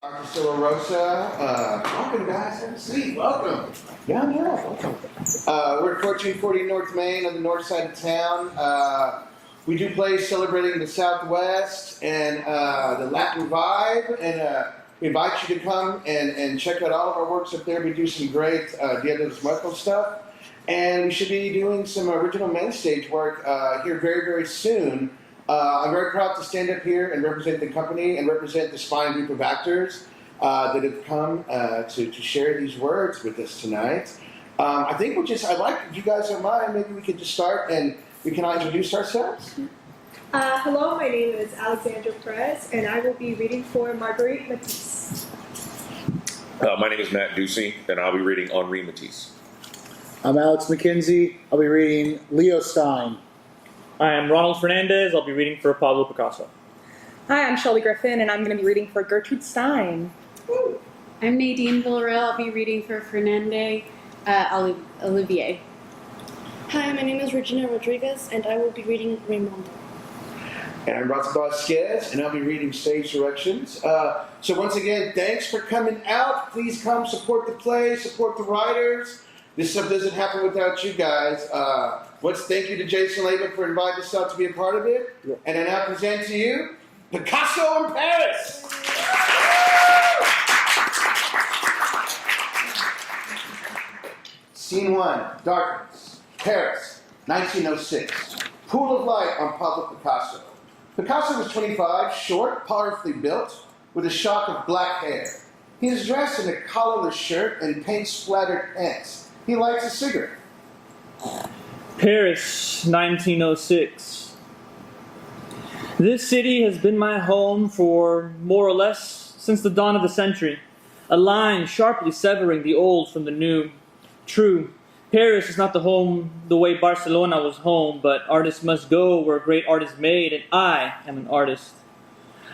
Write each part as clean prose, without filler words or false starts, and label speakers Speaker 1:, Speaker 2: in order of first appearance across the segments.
Speaker 1: Marcelo Rosa, welcome guys, have a seat, welcome. Yeah, welcome. We're at 1440 North Main on the north side of town. We do plays celebrating the Southwest and the Latin vibe, and we invite you to come and check out all of our works up there. We do some great Dia de los Muertos stuff, and we should be doing some original main stage work here very, very soon. I'm very proud to stand up here and represent the company and represent this fine group of actors that have come to share these words with us tonight. I think I'd like, if you guys don't mind, maybe we could just start and we can all introduce ourselves.
Speaker 2: Hello, my name is Alexandra Perez, and I will be reading for Marguerite Matisse.
Speaker 3: My name is Matt Ducey, and I'll be reading Henri Matisse.
Speaker 4: I'm Alex Mackenzie. I'll be reading Leo Stein.
Speaker 5: I am Ronald Fernandez. I'll be reading for Pablo Picasso.
Speaker 6: Hi, I'm Shelby Griffin, and I'm going to be reading for Gertrude Stein.
Speaker 7: I'm Nadine Villarreal. I'll be reading for Fernandez Olivier.
Speaker 8: Hi, my name is Regina Rodriguez, and I will be reading Raymond.
Speaker 1: And I'm Rosa Bosquez, and I'll be reading Stage Directions. So once again, thanks for coming out. Please come support the play, support the writers. This stuff doesn't happen without you guys. Thank you to Jason Laban for inviting us out to be a part of it. Yeah. And I now present to you, Picasso in Paris. Scene 1, Darkness, Paris, 1906. Pool of light on Pablo Picasso. Picasso was 25, short, powerfully built, with a shock of black hair. He is dressed in a collarless shirt and paint-splattered pants. He lights a cigarette.
Speaker 5: Paris, 1906. This city has been my home for more or less since the dawn of the century. A line sharply severing the old from the new. True, Paris is not the home the way Barcelona was home, but artists must go where great art is made, and I am an artist.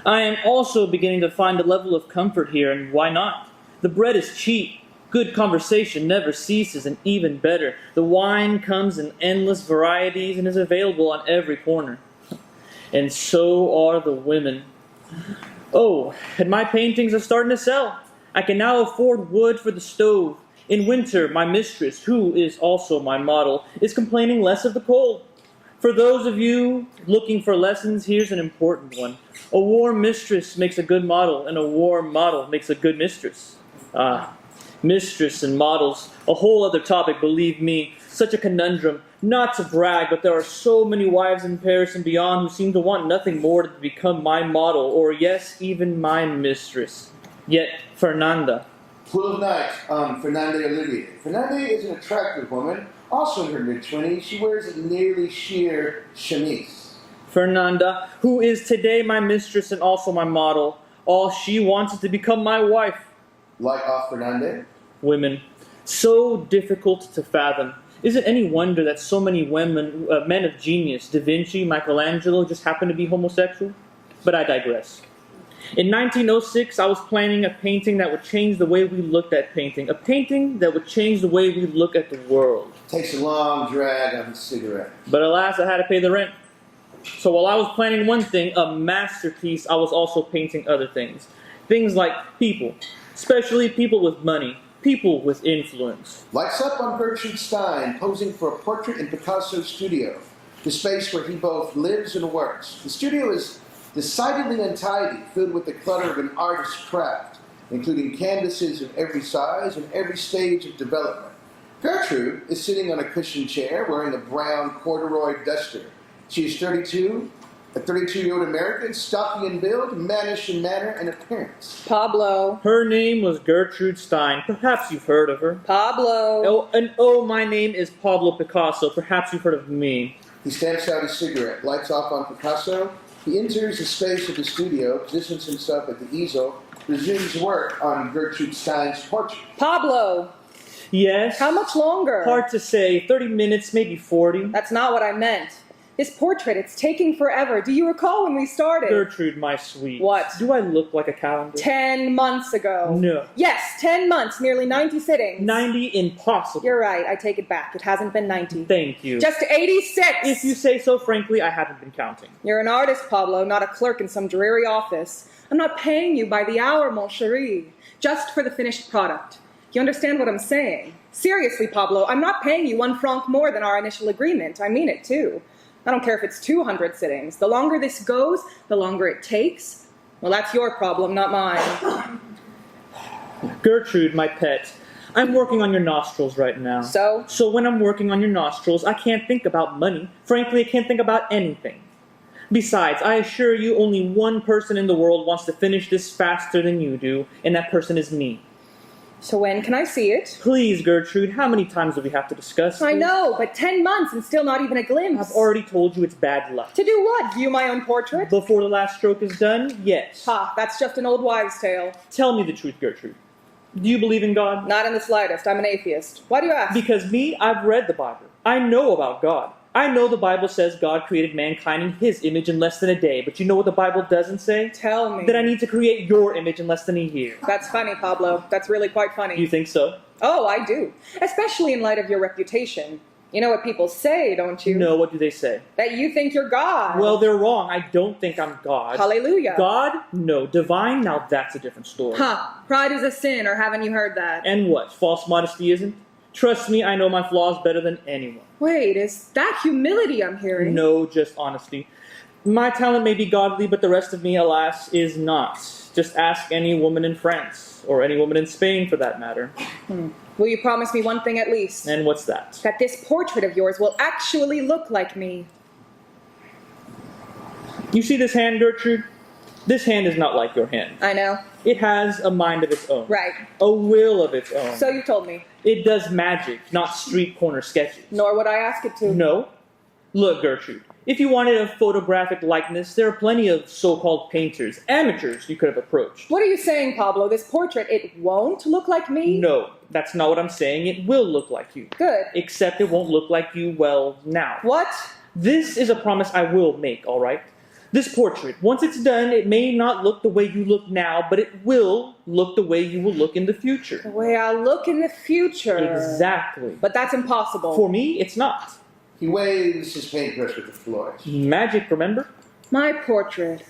Speaker 5: I am also beginning to find a level of comfort here, and why not? The bread is cheap. Good conversation never ceases, and even better, the wine comes in endless varieties and is available on every corner. And so are the women. Oh, and my paintings are starting to sell. I can now afford wood for the stove. In winter, my mistress, who is also my model, is complaining less of the cold. For those of you looking for lessons, here's an important one. A warm mistress makes a good model, and a warm model makes a good mistress. Mistress and models, a whole other topic, believe me, such a conundrum. Not to brag, but there are so many wives in Paris and beyond who seem to want nothing more than to become my model, or yes, even my mistress. Yet, Fernanda.
Speaker 1: Pool of Night, Fernandez Olivier. Fernandez is an attractive woman, also in her mid-20s. She wears a nearly sheer chemise.
Speaker 5: Fernanda, who is today my mistress and also my model. All she wants is to become my wife.
Speaker 1: Light off Fernandez.
Speaker 5: Women, so difficult to fathom. Is it any wonder that so many women, men of genius, Da Vinci, Michelangelo, just happen to be homosexual? But I digress. In 1906, I was planning a painting that would change the way we looked at painting. A painting that would change the way we look at the world.
Speaker 1: Takes a long drag on his cigarette.
Speaker 5: But alas, I had to pay the rent. So while I was planning one thing, a masterpiece, I was also painting other things. Things like people, especially people with money. People with influence.
Speaker 1: Lights up on Gertrude Stein, posing for a portrait in Picasso's studio, the space where he both lives and works. The studio is decidedly untidy, filled with the clutter of an artist's craft, including canvases of every size and every stage of development. Gertrude is sitting on a cushioned chair wearing a brown corduroy duster. She is 32, a 32-year-old American, stocky in build, mannish in manner and appearance.
Speaker 6: Pablo.
Speaker 5: Her name was Gertrude Stein. Perhaps you've heard of her.
Speaker 6: Pablo.
Speaker 5: My name is Pablo Picasso. Perhaps you've heard of me.
Speaker 1: He stamps out his cigarette, lights off on Picasso. He enters the space of the studio, positions himself at the easel, resumes work on Gertrude Stein's portrait.
Speaker 6: Pablo.
Speaker 5: Yes?
Speaker 6: How much longer?
Speaker 5: Hard to say. 30 minutes, maybe 40.
Speaker 6: That's not what I meant. This portrait, it's taking forever. Do you recall when we started?
Speaker 5: Gertrude, my sweet.
Speaker 6: What?
Speaker 5: Do I look like a calendar?
Speaker 6: 10 months ago.
Speaker 5: No.
Speaker 6: Yes, 10 months, nearly 90 sittings.
Speaker 5: 90? Impossible.
Speaker 6: You're right, I take it back. It hasn't been 90.
Speaker 5: Thank you.
Speaker 6: Just 86!
Speaker 5: If you say so, frankly, I haven't been counting.
Speaker 6: You're an artist, Pablo, not a clerk in some dreary office. I'm not paying you by the hour, mon chéri. Just for the finished product. You understand what I'm saying? Seriously, Pablo, I'm not paying you 1 franc more than our initial agreement. I mean it, too. I don't care if it's 200 sittings. The longer this goes, the longer it takes. Well, that's your problem, not mine.
Speaker 5: Gertrude, my pet, I'm working on your nostrils right now.
Speaker 6: So?
Speaker 5: So when I'm working on your nostrils, I can't think about money. Frankly, I can't think about anything. Besides, I assure you only one person in the world wants to finish this faster than you do, and that person is me.
Speaker 6: So when can I see it?
Speaker 5: Please, Gertrude, how many times do we have to discuss?
Speaker 6: I know, but 10 months and still not even a glimpse.
Speaker 5: I've already told you it's bad luck.
Speaker 6: To do what? View my own portrait?
Speaker 5: Before the last stroke is done, yes.
Speaker 6: Ha, that's just an old wives' tale.
Speaker 5: Tell me the truth, Gertrude. Do you believe in God?
Speaker 6: Not in the slightest. I'm an atheist. Why do you ask?
Speaker 5: Because me, I've read the Bible. I know about God. I know the Bible says God created mankind in His image in less than a day, but you know what the Bible doesn't say?
Speaker 6: Tell me.
Speaker 5: That I need to create your image in less than a year.
Speaker 6: That's funny, Pablo. That's really quite funny.
Speaker 5: You think so?
Speaker 6: Oh, I do. Especially in light of your reputation. You know what people say, don't you?
Speaker 5: No, what do they say?
Speaker 6: That you think you're God.
Speaker 5: Well, they're wrong. I don't think I'm God.
Speaker 6: Hallelujah.
Speaker 5: God? No. Divine? Now that's a different story.
Speaker 6: Pride is a sin, or haven't you heard that?
Speaker 5: And what? False modesty isn't? Trust me, I know my flaws better than anyone.
Speaker 6: Wait, is that humility I'm hearing?
Speaker 5: No, just honesty. My talent may be godly, but the rest of me, alas, is not. Just ask any woman in France, or any woman in Spain for that matter.
Speaker 6: Will you promise me one thing at least?
Speaker 5: And what's that?
Speaker 6: That this portrait of yours will actually look like me.
Speaker 5: You see this hand, Gertrude? This hand is not like your hand.
Speaker 6: I know.
Speaker 5: It has a mind of its own.
Speaker 6: Right.
Speaker 5: A will of its own.
Speaker 6: So you told me.
Speaker 5: It does magic, not street corner sketches.
Speaker 6: Nor would I ask it to.
Speaker 5: No. Look, Gertrude, if you wanted a photographic likeness, there are plenty of so-called painters, amateurs you could have approached.
Speaker 6: What are you saying, Pablo? This portrait, it won't look like me?
Speaker 5: No, that's not what I'm saying. It will look like you.
Speaker 6: Good.
Speaker 5: Except it won't look like you, well, now.
Speaker 6: What?
Speaker 5: This is a promise I will make, all right? This portrait, once it's done, it may not look the way you look now, but it will look the way you will look in the future.
Speaker 6: The way I look in the future.
Speaker 5: Exactly.
Speaker 6: But that's impossible.
Speaker 5: For me, it's not.
Speaker 1: He waves his paintbrush with the flourish.
Speaker 5: Magic, remember?
Speaker 6: My portrait.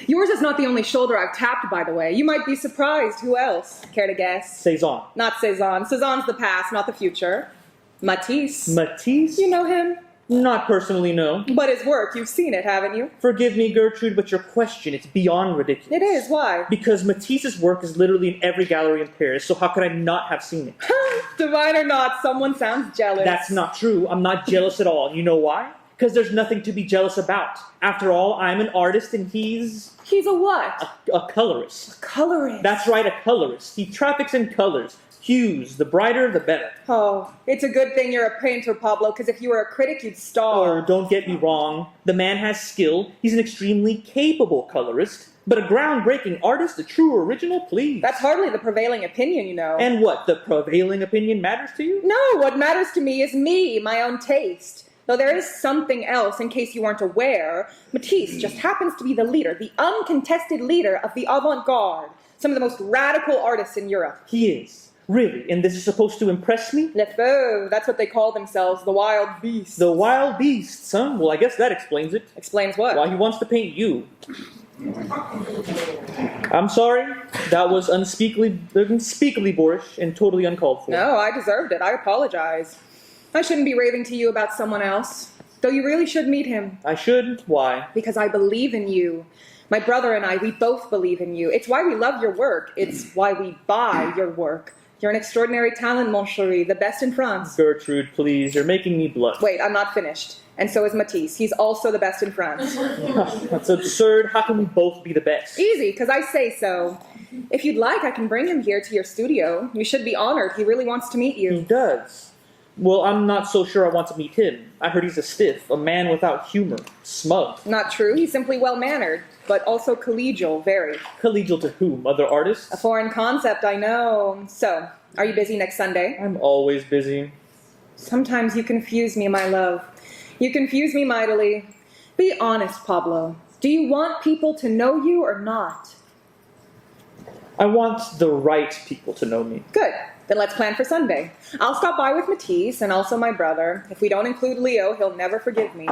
Speaker 6: Yours is not the only shoulder I've tapped, by the way. You might be surprised. Who else? Care to guess?
Speaker 5: Cézanne.
Speaker 6: Not Cézanne. Cézanne's the past, not the future. Matisse.
Speaker 5: Matisse?
Speaker 6: You know him?
Speaker 5: Not personally, no.
Speaker 6: But his work, you've seen it, haven't you?
Speaker 5: Forgive me, Gertrude, but your question, it's beyond ridiculous.
Speaker 6: It is. Why?
Speaker 5: Because Matisse's work is literally in every gallery in Paris, so how could I not have seen it?
Speaker 6: Divine or not, someone sounds jealous.
Speaker 5: That's not true. I'm not jealous at all. You know why? Because there's nothing to be jealous about. After all, I'm an artist and he's...
Speaker 6: He's a what?
Speaker 5: A colorist.
Speaker 6: Colorist.
Speaker 5: That's right, a colorist. He traffics in colors. Hues, the brighter, the better.
Speaker 6: Oh, it's a good thing you're a painter, Pablo, because if you were a critic, you'd
Speaker 5: Oh,
Speaker 6: starve.
Speaker 5: don't get me wrong. The man has skill. He's an extremely capable colorist. But a groundbreaking artist, a true original, please.
Speaker 6: That's hardly the prevailing opinion, you know.
Speaker 5: And what, the prevailing opinion matters to you?
Speaker 6: No, what matters to me is me, my own taste. Though there is something else, in case you weren't aware. Matisse just happens to be the leader, the uncontested leader of the avant-garde. Some of the most radical artists in Europe.
Speaker 5: He is. Really? And this is supposed to impress me?
Speaker 6: Les feux, that's what they call themselves, the wild beasts.
Speaker 5: The wild beasts, huh? Well, I guess that explains it.
Speaker 6: Explains what?
Speaker 5: Why he wants to paint you. I'm sorry. That was unspeakably boorish and totally uncalled for.
Speaker 6: No, I deserved it. I apologize. I shouldn't be raving to you about someone else. Though you really should meet him.
Speaker 5: I should? Why?
Speaker 6: Because I believe in you. My brother and I, we both believe in you. It's why we love your work. It's why we buy your work. You're an extraordinary talent, mon chéri, the best in France.
Speaker 5: Gertrude, please, you're making me blush.
Speaker 6: Wait, I'm not finished. And so is Matisse. He's also the best in France.
Speaker 5: That's absurd. How can we both be the best?
Speaker 6: Easy, because I say so. If you'd like, I can bring him here to your studio. You should be honored. He really wants to meet
Speaker 5: He
Speaker 6: you.
Speaker 5: does. Well, I'm not so sure I want to meet him. I heard he's a stiff, a man without humor, smug.
Speaker 6: Not true. He's simply well-mannered, but also collegial, very.
Speaker 5: Collegial to whom? Other artists?
Speaker 6: A foreign concept, I know. So, are you busy next Sunday?
Speaker 5: I'm always busy.
Speaker 6: Sometimes you confuse me, my love. You confuse me mightily. Be honest, Pablo. Do you want people to know you or not?
Speaker 5: I want the right people to know me.
Speaker 6: Good. Then let's plan for Sunday. I'll stop by with Matisse and also my brother. If we don't include Leo, he'll never forgive me.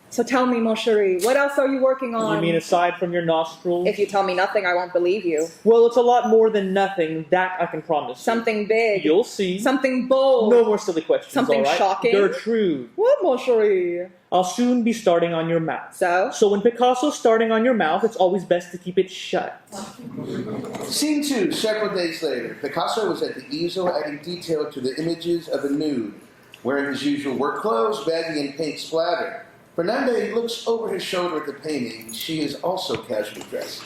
Speaker 6: So tell me, mon chéri, what else are you working on?
Speaker 5: You mean aside from your nostrils?
Speaker 6: If you tell me nothing, I won't believe you.
Speaker 5: Well, it's a lot more than nothing, that I can promise you.
Speaker 6: Something big.
Speaker 5: You'll see.
Speaker 6: Something bold.
Speaker 5: No more silly questions,
Speaker 6: Something
Speaker 5: all right?
Speaker 6: shocking.
Speaker 5: Gertrude,
Speaker 6: What, mon chéri?
Speaker 5: I'll soon be starting on your mouth.
Speaker 6: So?
Speaker 5: when Picasso's starting on your mouth, it's always best to keep it shut.
Speaker 1: Scene 2, several days later. Picasso was at the easel adding detail to the images of a nude, wearing his usual work clothes, baggy and paint splattered. Fernandez looks over his shoulder at the painting. She is also casually dressed.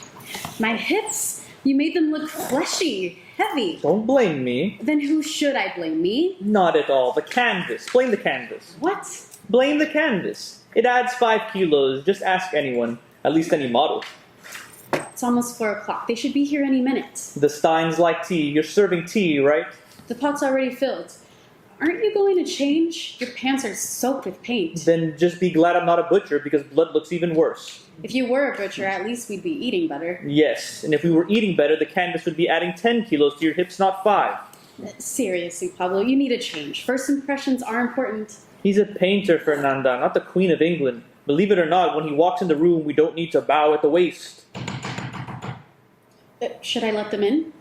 Speaker 7: My hips, you made them look fleshy, heavy.
Speaker 5: Don't blame me.
Speaker 7: Then who should I blame? Me?
Speaker 5: Not at all. The canvas. Blame the canvas.
Speaker 7: What?
Speaker 5: Blame the canvas. It adds 5 kilos. Just ask anyone. At least any model.
Speaker 7: It's almost 4 o'clock. They should be here any minute.
Speaker 5: The Steins like tea. You're serving tea, right?
Speaker 7: The pot's already filled. Aren't you going to change? Your pants are soaked with paint.
Speaker 5: Then just be glad I'm not a butcher, because blood looks even worse.
Speaker 7: If you were a butcher, at least we'd be eating better.
Speaker 5: Yes, and if we were eating better, the canvas would be adding 10 kilos to your hips, not 5.
Speaker 7: Seriously, Pablo, you need a change. First impressions are important.
Speaker 5: He's a painter, Fernanda, not the Queen of England. Believe it or not, when he walks in the room, we don't need to bow at the waist.
Speaker 7: Should I let them in?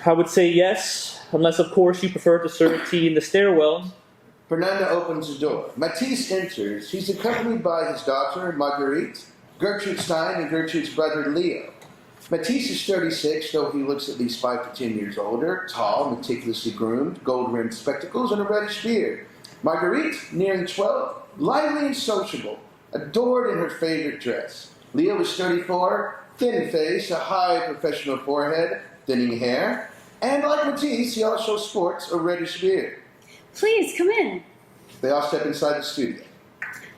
Speaker 5: I would say yes, unless, of course, you prefer to serve tea in the stairwell.
Speaker 1: Fernanda opens the door. Matisse enters. He's accompanied by his daughter, Marguerite, Gertrude Stein, and Gertrude's brother, Leo. Matisse is 36, though he looks at least 5 to 10 years older, tall, meticulously groomed, gold-rimmed spectacles, and a reddish beard. Marguerite, nearing 12, lively and sociable, adored in her favorite dress. Leo is 34, thin face, a high professional forehead, thinning hair, and like Matisse, he also sports a reddish beard.
Speaker 7: Please, come in.
Speaker 1: They all step inside the studio.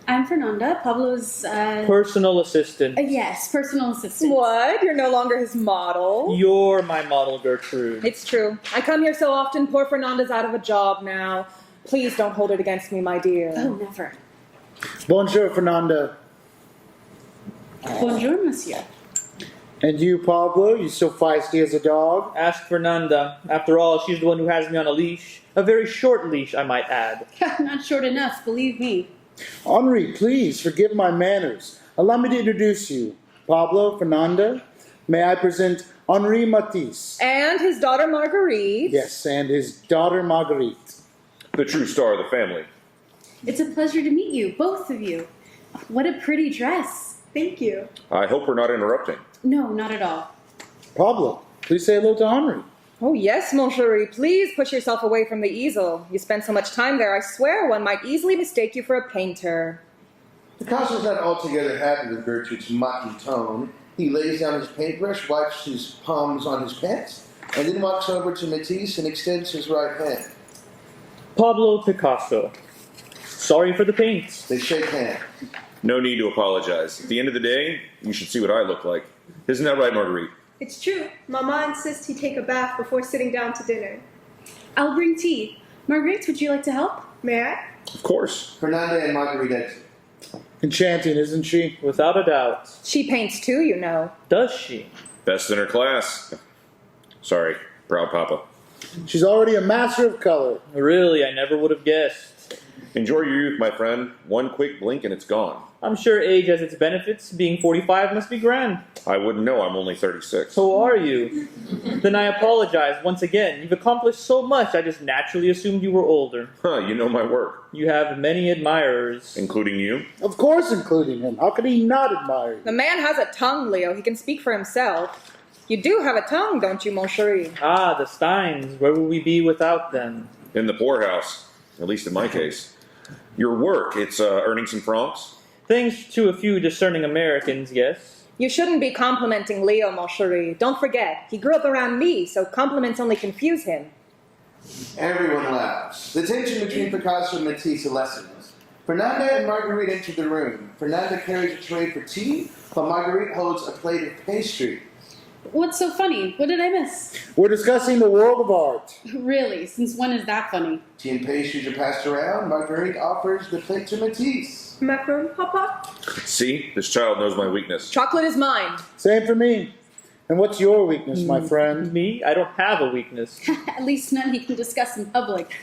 Speaker 7: I'm Fernanda, Pablo's,
Speaker 5: Personal assistant.
Speaker 7: yes, personal assistant.
Speaker 6: What? You're no longer his model?
Speaker 5: You're my model, Gertrude.
Speaker 6: It's true. I come here so often, poor Fernanda's out of a job now. Please don't hold it against me, my dear.
Speaker 7: Oh, never.
Speaker 4: Bonjour, Fernanda.
Speaker 7: Bonjour, monsieur.
Speaker 4: And you, Pablo, you so feisty as a dog?
Speaker 5: Ask Fernanda. After all, she's the one who has me on a leash. A very short leash, I might add.
Speaker 7: Not short enough, believe me.
Speaker 4: Henri, please, forgive my manners. Allow me to introduce you. Pablo, Fernanda, may I present Henri Matisse.
Speaker 6: And his daughter Marguerite.
Speaker 4: Yes, and his daughter Marguerite.
Speaker 3: The true star of the family.
Speaker 7: It's a pleasure to meet you, both of you. What a pretty dress.
Speaker 2: Thank you.
Speaker 3: I hope we're not interrupting.
Speaker 7: No, not at all.
Speaker 4: Pablo, please say hello to Henri.
Speaker 6: Oh, yes, mon chéri. Please push yourself away from the easel. You spend so much time there, I swear one might easily mistake you for a painter.
Speaker 1: Picasso's not altogether happy with Gertrude's mocking tone. He lays down his paintbrush, wipes his palms on his pants, and then walks over to Matisse and extends his right hand.
Speaker 5: Pablo Picasso. Sorry for the paint.
Speaker 1: They shake hands.
Speaker 3: No need to apologize. At the end of the day, you should see what I look like. Isn't that right, Marguerite?
Speaker 2: It's true. Mama insists he take a bath before sitting down to dinner.
Speaker 7: I'll bring tea. Marguerite, would you like to help?
Speaker 2: May I?
Speaker 3: Of course.
Speaker 1: Fernanda and Marguerite exit.
Speaker 4: Enchanting, isn't she?
Speaker 5: Without a doubt.
Speaker 6: She paints too, you know.
Speaker 5: Does she?
Speaker 3: Best in her class. Sorry, proud papa.
Speaker 4: She's already a master of color.
Speaker 5: Really, I never would have guessed.
Speaker 3: Enjoy your youth, my friend. One quick blink and it's gone.
Speaker 5: I'm sure age has its benefits. Being 45 must be grand.
Speaker 3: I wouldn't know, I'm only 36.
Speaker 5: So are you? Then I apologize once again. You've accomplished so much, I just naturally assumed you were older.
Speaker 3: Huh, you know my work.
Speaker 5: You have many admirers.
Speaker 3: Including you?
Speaker 4: Of course, including him. How could he not admire you?
Speaker 6: The man has a tongue, Leo. He can speak for himself. You do have a tongue, don't you, mon chéri?
Speaker 5: Ah, the Steins. Where would we be without them?
Speaker 3: In the poorhouse. At least in my case. Your work, it's earning some francs?
Speaker 5: Thanks to a few discerning Americans, yes.
Speaker 6: You shouldn't be complimenting Leo, mon chéri. Don't forget, he grew up around me, so compliments only confuse him.
Speaker 1: Everyone laughs. The tension between Picasso and Matisse lessens. Fernanda and Marguerite enter the room. Fernanda carries a tray for tea, while Marguerite holds a plate of pastry.
Speaker 7: What's so funny? What did I miss?
Speaker 4: We're discussing the world of art.
Speaker 7: Really? Since when is that funny?
Speaker 1: Tea and pastries are passed around. Marguerite offers the plate to Matisse.
Speaker 2: Macaron, Papa?
Speaker 3: See? This child knows my weakness.
Speaker 6: Chocolate is mine.
Speaker 4: Same for me. And what's your weakness, my friend?
Speaker 5: Me? I don't have a weakness.
Speaker 7: At least none he can discuss in public.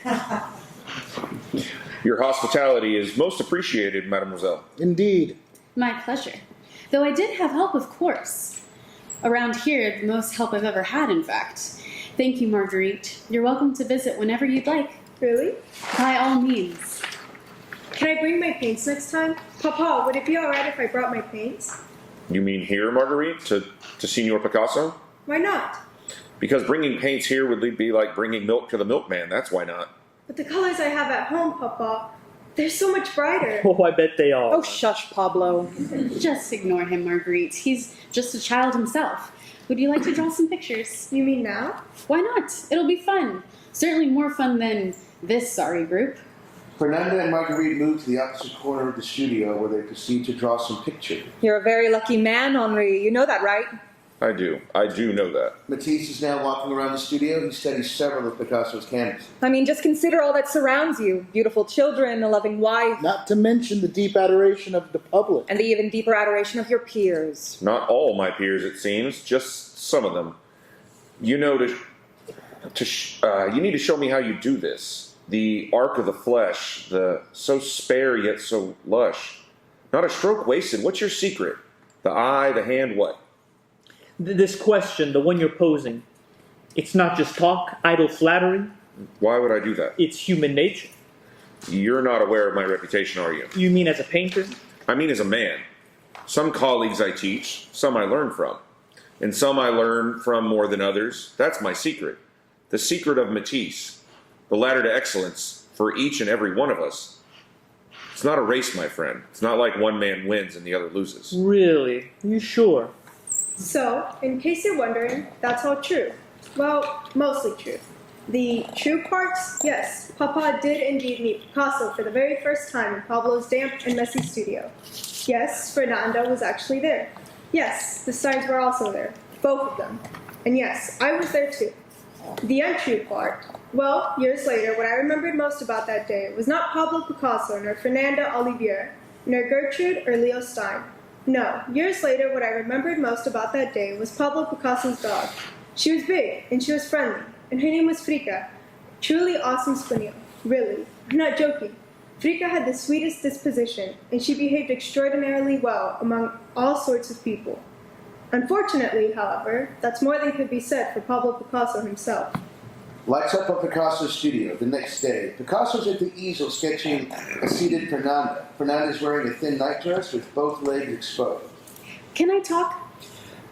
Speaker 3: Your hospitality is most appreciated, mademoiselle.
Speaker 4: Indeed.
Speaker 7: My pleasure. Though I did have help, of course. Around here, the most help I've ever had, in fact. Thank you, Marguerite. You're welcome to visit whenever you'd like.
Speaker 2: Really?
Speaker 7: By all means.
Speaker 2: Can I bring my paints next time? Papa, would it be alright if I brought my paints?
Speaker 3: You mean here, Marguerite? To Signor Picasso?
Speaker 2: Why not?
Speaker 3: Because bringing paints here would be like bringing milk to the milkman. That's why not.
Speaker 2: But the colors I have at home, Papa, they're so much brighter.
Speaker 5: Oh, I bet they are.
Speaker 6: Oh, shush, Pablo.
Speaker 7: Just ignore him, Marguerite. He's just a child himself. Would you like to draw some pictures?
Speaker 2: You mean now?
Speaker 7: Why not? It'll be fun. Certainly more fun than this sorry group.
Speaker 1: Fernanda and Marguerite move to the opposite corner of the studio where they proceed to draw some pictures.
Speaker 6: You're a very lucky man, Henri. You know that, right?
Speaker 3: I do know that.
Speaker 1: Matisse is now walking around the studio. He studies several of Picasso's canvases.
Speaker 6: I mean, just consider all that surrounds you. Beautiful children, a loving wife,
Speaker 4: Not to mention the deep adoration of the public.
Speaker 6: and the even deeper adoration of your peers.
Speaker 3: Not all my peers, it seems, just some of them. You know, you need to show me how you do this. The arc of the flesh, the so spare yet so lush. Not a stroke wasted. What's your secret? The eye, the hand, what?
Speaker 5: This question, the one you're posing, it's not just talk, idle flattery.
Speaker 3: Why would I do that?
Speaker 5: It's human nature.
Speaker 3: You're not aware of my reputation, are you?
Speaker 5: You mean as a painter?
Speaker 3: I mean as a man. Some colleagues I teach, some I learn from. And some I learn from more than others. That's my secret. The secret of Matisse. The ladder to excellence for each and every one of us. It's not a race, my friend. It's not like one man wins and the other loses.
Speaker 5: Really? Are you sure?
Speaker 2: So, in case you're wondering, that's all true. Well, mostly true. The true parts, yes, Papa did indeed meet Picasso for the very first time in Pablo's damp and messy studio. Yes, Fernanda was actually there. Yes, the signs were also there, both of them. And yes, I was there too. The untrue part, well, years later, what I remembered most about that day was not Pablo Picasso, nor Fernanda Olivier, nor Gertrude or Leo Stein. No, years later, what I remembered most about that day was Pablo Picasso's dog. She was big, and she was friendly, and her name was Frica. Truly awesome spaniel. Really. I'm not joking. Frica had the sweetest disposition, and she behaved extraordinarily well among all sorts of people. Unfortunately, however, that's more than could be said for Pablo Picasso himself.
Speaker 1: Lights up at Picasso's studio the next day. Picasso's at the easel sketching a seated Fernanda. Fernanda's wearing a thin nightdress with both legs exposed.
Speaker 7: Can I talk?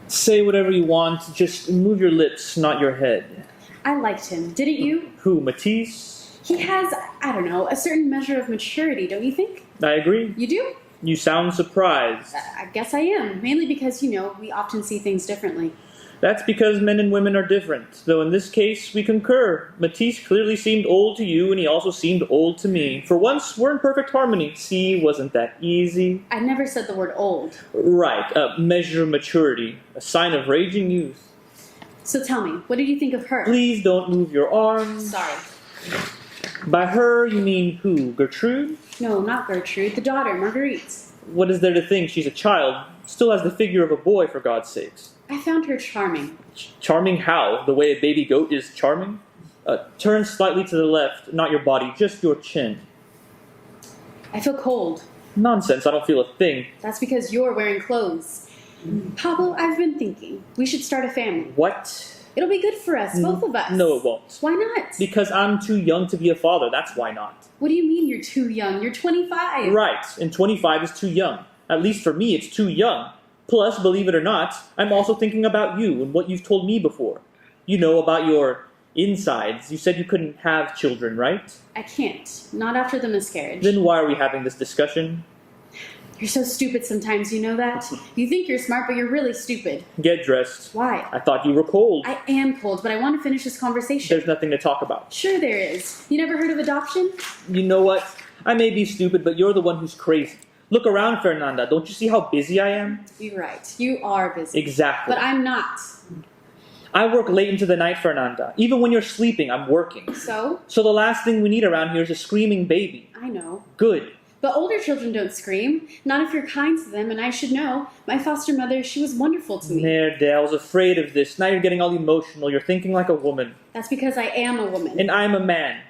Speaker 5: Say whatever you want, just move your lips, not your head.
Speaker 7: I liked him. Didn't you?
Speaker 5: Who, Matisse?
Speaker 7: He has, I don't know, a certain measure of maturity, don't you think?
Speaker 5: I agree.
Speaker 7: You do?
Speaker 5: You sound surprised.
Speaker 7: I guess I am. Mainly because, we often see things differently.
Speaker 5: That's because men and women are different, though in this case we concur. Matisse clearly seemed old to you, and he also seemed old to me. For once, we're in perfect harmony. See, wasn't that easy?
Speaker 7: I never said the word old.
Speaker 5: Right, measure of maturity, a sign of raging youth.
Speaker 7: So tell me, what did you think of her?
Speaker 5: Please don't move your arms.
Speaker 7: Sorry.
Speaker 5: By her, you mean who? Gertrude?
Speaker 7: No, not Gertrude. The daughter, Marguerite.
Speaker 5: What is there to think? She's a child. Still has the figure of a boy, for God's sakes.
Speaker 7: I found her charming.
Speaker 5: Charming how? The way a baby goat is charming? Turn slightly to the left, not your body, just your chin.
Speaker 7: I feel cold.
Speaker 5: Nonsense, I don't feel a thing.
Speaker 7: That's because you're wearing clothes. Pablo, I've been thinking. We should start a family.
Speaker 5: What?
Speaker 7: It'll be good for us, both of us.
Speaker 5: No, it won't.
Speaker 7: Why not?
Speaker 5: Because I'm too young to be a father, that's why not.
Speaker 7: What do you mean you're too young? You're 25.
Speaker 5: Right, and 25 is too young. At least for me, it's too young. Plus, believe it or not, I'm also thinking about you and what you've told me before. You know, about your insides. You said you couldn't have children, right?
Speaker 7: I can't. Not after the miscarriage.
Speaker 5: Then why are we having this discussion?
Speaker 7: You're so stupid sometimes, you know that? You think you're smart, but you're really stupid.
Speaker 5: Get dressed.
Speaker 7: Why?
Speaker 5: I thought you were cold.
Speaker 7: I am cold, but I want to finish this conversation.
Speaker 5: There's nothing to talk about.
Speaker 7: Sure there is. You never heard of adoption?
Speaker 5: You know what? I may be stupid, but you're the one who's crazy. Look around, Fernanda. Don't you see how busy I am?
Speaker 7: You're right. You are busy.
Speaker 5: Exactly.
Speaker 7: But I'm not.
Speaker 5: I work late into the night, Fernanda. Even when you're sleeping, I'm working.
Speaker 7: So?
Speaker 5: So the last thing we need around here is a screaming baby.
Speaker 7: I know.
Speaker 5: Good.
Speaker 7: But older children don't scream. Not if you're kind to them, and I should know. My foster mother, she was wonderful to me.
Speaker 5: There, I was afraid of this. Now you're getting all emotional. You're thinking like a woman.
Speaker 7: That's because I am a woman.
Speaker 5: And I'm a man.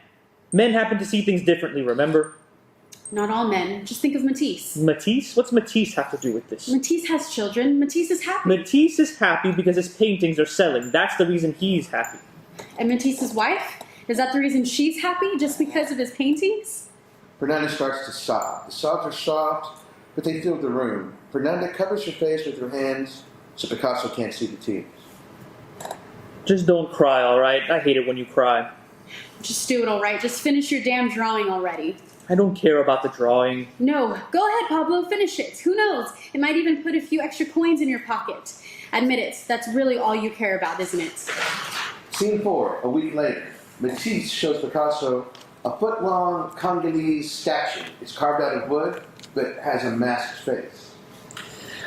Speaker 5: Men happen to see things differently, remember?
Speaker 7: Not all men. Just think of Matisse.
Speaker 5: Matisse? What's Matisse have to do with this?
Speaker 7: Matisse has children. Matisse is happy.
Speaker 5: Matisse is happy because his paintings are selling. That's the reason he's happy.
Speaker 7: And Matisse's wife? Is that the reason she's happy? Just because of his paintings?
Speaker 1: Fernanda starts to sob. The sobs are soft, but they fill the room. Fernanda covers her face with her hands so Picasso can't see the tears.
Speaker 5: Just don't cry, alright? I hate it when you cry.
Speaker 7: Just do it, all right. Just finish your damn drawing already.
Speaker 5: I don't care about the drawing.
Speaker 7: No. Go ahead, Pablo. Finish it. Who knows? It might even put a few extra coins in your pocket. Admit it. That's really all you care about, isn't it?
Speaker 1: Scene 4, a week later. Matisse shows Picasso a foot-long Congolese statue. It's carved out of wood, but has a masked face.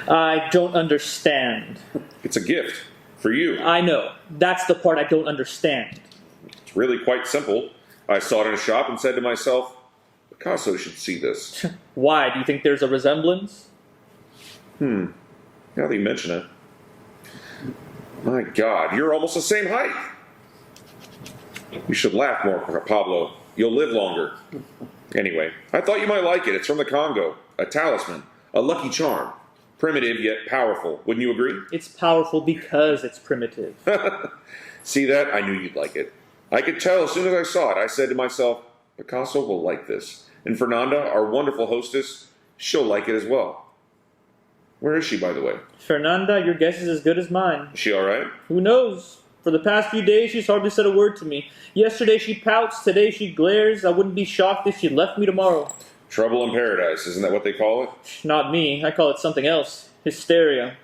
Speaker 5: I don't understand.
Speaker 3: It's a gift for you.
Speaker 5: I know. That's the part I don't understand.
Speaker 3: It's really quite simple. I saw it in a shop and said to myself, Picasso should see this.
Speaker 5: Why? Do you think there's a resemblance?
Speaker 3: Now that you mention it. My God, you're almost the same height. You should laugh more, Pablo. You'll live longer. Anyway, I thought you might like it. It's from the Congo. A talisman. A lucky charm. Primitive yet powerful. Wouldn't you agree?
Speaker 5: It's powerful because it's primitive.
Speaker 3: See that? I knew you'd like it. I could tell as soon as I saw it. I said to myself, Picasso will like this. And Fernanda, our wonderful hostess, she'll like it as well. Where is she, by the way?
Speaker 5: Fernanda, your guess is as good as mine.
Speaker 3: Is she all right?
Speaker 5: Who knows? For the past few days, she's hardly said a word to me. Yesterday she pouts, today she glares. I wouldn't be shocked if she left me tomorrow.
Speaker 3: Trouble in paradise, isn't that what they call it?
Speaker 5: Not me. I call it something else. Hysteria.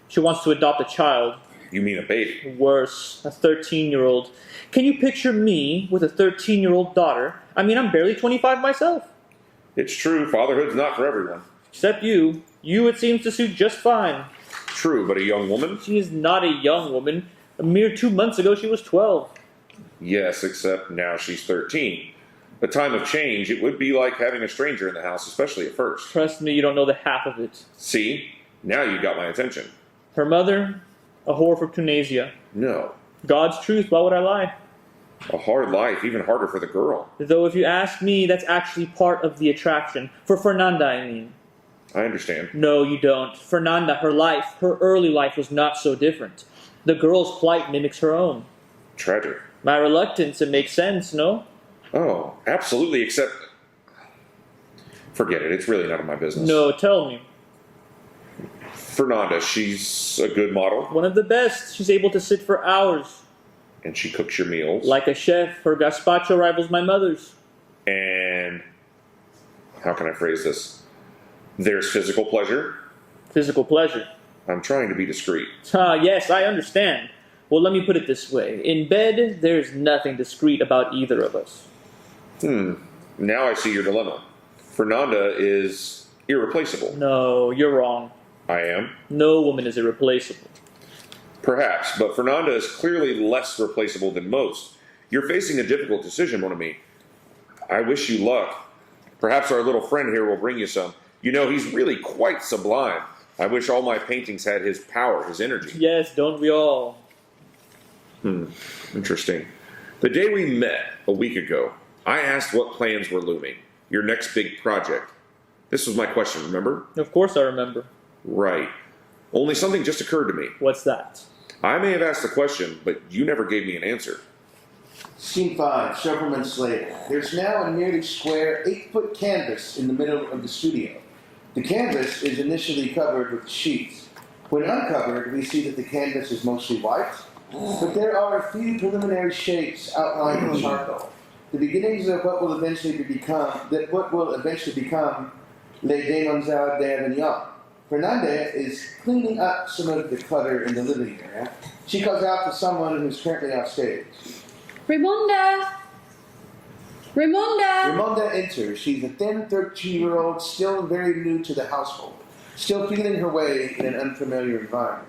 Speaker 5: She wants to adopt a child.
Speaker 3: You mean a baby?
Speaker 5: Worse, a 13-year-old. Can you picture me with a 13-year-old daughter? I mean, I'm barely 25 myself.
Speaker 3: It's true, fatherhood's not for everyone.
Speaker 5: Except you. You, it seems to suit just fine.
Speaker 3: True, but a young woman?
Speaker 5: She is not a young woman. A mere 2 months ago, she was 12.
Speaker 3: Yes, except now she's 13. A time of change, it would be like having a stranger in the house, especially at first.
Speaker 5: Trust me, you don't know the half of it.
Speaker 3: See? Now you got my attention.
Speaker 5: Her mother, a whore from Tunisia.
Speaker 3: No.
Speaker 5: God's truth, why would I lie?
Speaker 3: A hard life, even harder for the girl.
Speaker 5: Though if you ask me, that's actually part of the attraction. For Fernanda, I mean.
Speaker 3: I understand.
Speaker 5: No, you don't. Fernanda, her life, her early life was not so different. The girl's plight mimics her own.
Speaker 3: Tragic.
Speaker 5: My reluctance, it makes sense, no?
Speaker 3: Oh, absolutely, except... Forget it, it's really none of my business.
Speaker 5: No, tell me.
Speaker 3: Fernanda, she's a good model.
Speaker 5: One of the best. She's able to sit for hours.
Speaker 3: And she cooks your meals.
Speaker 5: Like a chef, her gazpacho rivals my mother's.
Speaker 3: And... how can I phrase this? There's physical pleasure.
Speaker 5: Physical pleasure.
Speaker 3: I'm trying to be discreet.
Speaker 5: Ah, yes, I understand. Well, let me put it this way. In bed, there's nothing discreet about either of us.
Speaker 3: Now I see your dilemma. Fernanda is irreplaceable.
Speaker 5: No, you're wrong.
Speaker 3: I am?
Speaker 5: No woman is irreplaceable.
Speaker 3: Perhaps, but Fernanda is clearly less replaceable than most. You're facing a difficult decision, mon ami. I wish you luck. Perhaps our little friend here will bring you some. You know, he's really quite sublime. I wish all my paintings had his power, his energy.
Speaker 5: Yes, don't we all?
Speaker 3: Interesting. The day we met, a week ago, I asked what plans were looming. Your next big project. This was my question, remember?
Speaker 5: Of course I remember.
Speaker 3: Right. Only something just occurred to me.
Speaker 5: What's that?
Speaker 3: I may have asked the question, but you never gave me an answer.
Speaker 1: Scene 5, several months later. There's now a nearly square 8-foot canvas in the middle of the studio. The canvas is initially covered with sheets. When uncovered, we see that the canvas is mostly white, but there are a few preliminary shapes outlined in charcoal. The beginnings of what will eventually become Les Demoiselles d'Avignon. Fernanda is cleaning up some of the clutter in the living area. She calls out to someone who's currently off stage.
Speaker 7: Ramonda! Raimonda!
Speaker 1: Raimonda enters. She's a thin 13-year-old, still very new to the household, still feeling her way in an unfamiliar environment.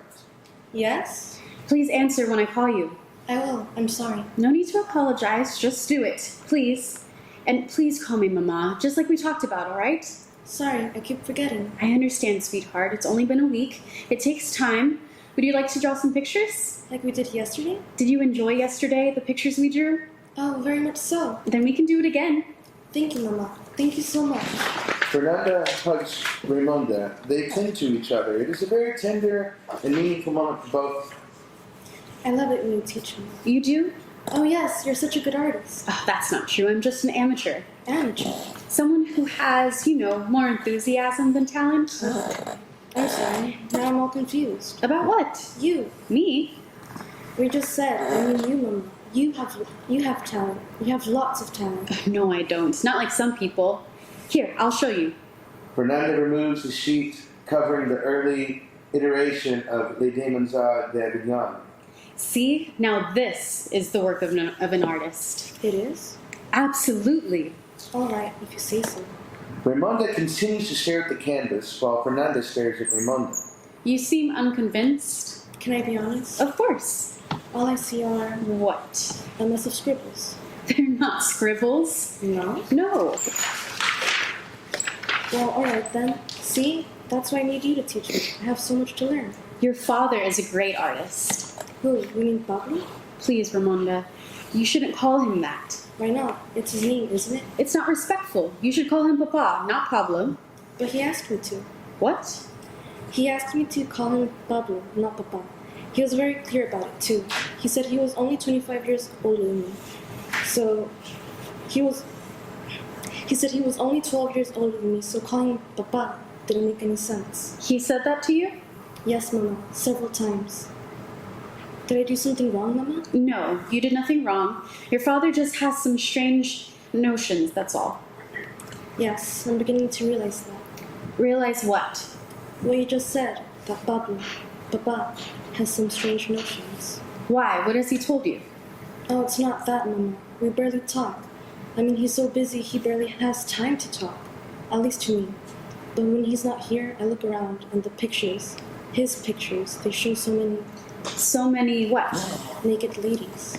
Speaker 8: Yes?
Speaker 7: Please answer when I call you.
Speaker 8: I will. I'm sorry.
Speaker 7: No need to apologize, just do it, please. And please call me Mama, just like we talked about, alright?
Speaker 8: Sorry, I keep forgetting.
Speaker 7: I understand, sweetheart. It's only been a week. It takes time. Would you like to draw some pictures?
Speaker 8: Like we did yesterday?
Speaker 7: Did you enjoy yesterday, the pictures we drew?
Speaker 8: Oh, very much so.
Speaker 7: Then we can do it again.
Speaker 8: Thank you, Mama. Thank you so much.
Speaker 1: Fernanda hugs Raimonda. They cling to each other. It is a very tender and meaningful moment for both.
Speaker 8: I love it when you teach me.
Speaker 7: You do?
Speaker 8: Oh, yes, you're such a good artist.
Speaker 7: Oh, that's not true. I'm just an amateur.
Speaker 8: Amateur.
Speaker 7: Someone who has, more enthusiasm than talent.
Speaker 8: I'm sorry. Now I'm all confused.
Speaker 7: About what?
Speaker 8: You.
Speaker 7: Me?
Speaker 8: We just said, you, Mama. You have talent. You have lots of talent.
Speaker 7: No, I don't. Not like some people. Here, I'll show you.
Speaker 1: Fernanda removes the sheet covering the early iteration of Les Démons d'Avignon.
Speaker 7: See? Now this is the work of an artist.
Speaker 8: It is?
Speaker 7: Absolutely.
Speaker 8: All right, if you say so.
Speaker 1: Raimonda continues to stare at the canvas while Fernanda stares at Raimonda.
Speaker 7: You seem unconvinced.
Speaker 8: Can I be honest?
Speaker 7: Of course.
Speaker 8: All I see are
Speaker 7: What?
Speaker 8: a mess of scribbles.
Speaker 7: They're not scribbles.
Speaker 8: No?
Speaker 7: No.
Speaker 8: Well, all right then. See? That's why I need you to teach me. I have so much to learn.
Speaker 7: Your father is a great artist.
Speaker 8: Who? You mean Bobby?
Speaker 7: Please, Raimonda, you shouldn't call him that.
Speaker 8: Why not? It's his name, isn't it?
Speaker 7: It's not respectful. You should call him Papa, not Pablo.
Speaker 8: But he asked me to.
Speaker 7: What?
Speaker 8: He asked me to call him Pablo, not Papa. He was very clear about it, too. He said he was only 25 years older than me. So, he said he was only 12 years older than me, so calling him Papa didn't make any sense.
Speaker 7: He said that to you?
Speaker 8: Yes, Mama, several times. Did I do something wrong, Mama?
Speaker 7: No, you did nothing wrong. Your father just has some strange notions, that's all.
Speaker 8: Yes, I'm beginning to realize that.
Speaker 7: Realize what?
Speaker 8: What you just said, that Papa, has some strange notions.
Speaker 7: Why? What has he told you?
Speaker 8: Oh, it's not that, Mama. We barely talk. I mean, he's so busy he barely has time to talk. At least to me. But when he's not here, I look around and the pictures, his pictures, they show so many...
Speaker 7: So many what?
Speaker 8: naked ladies.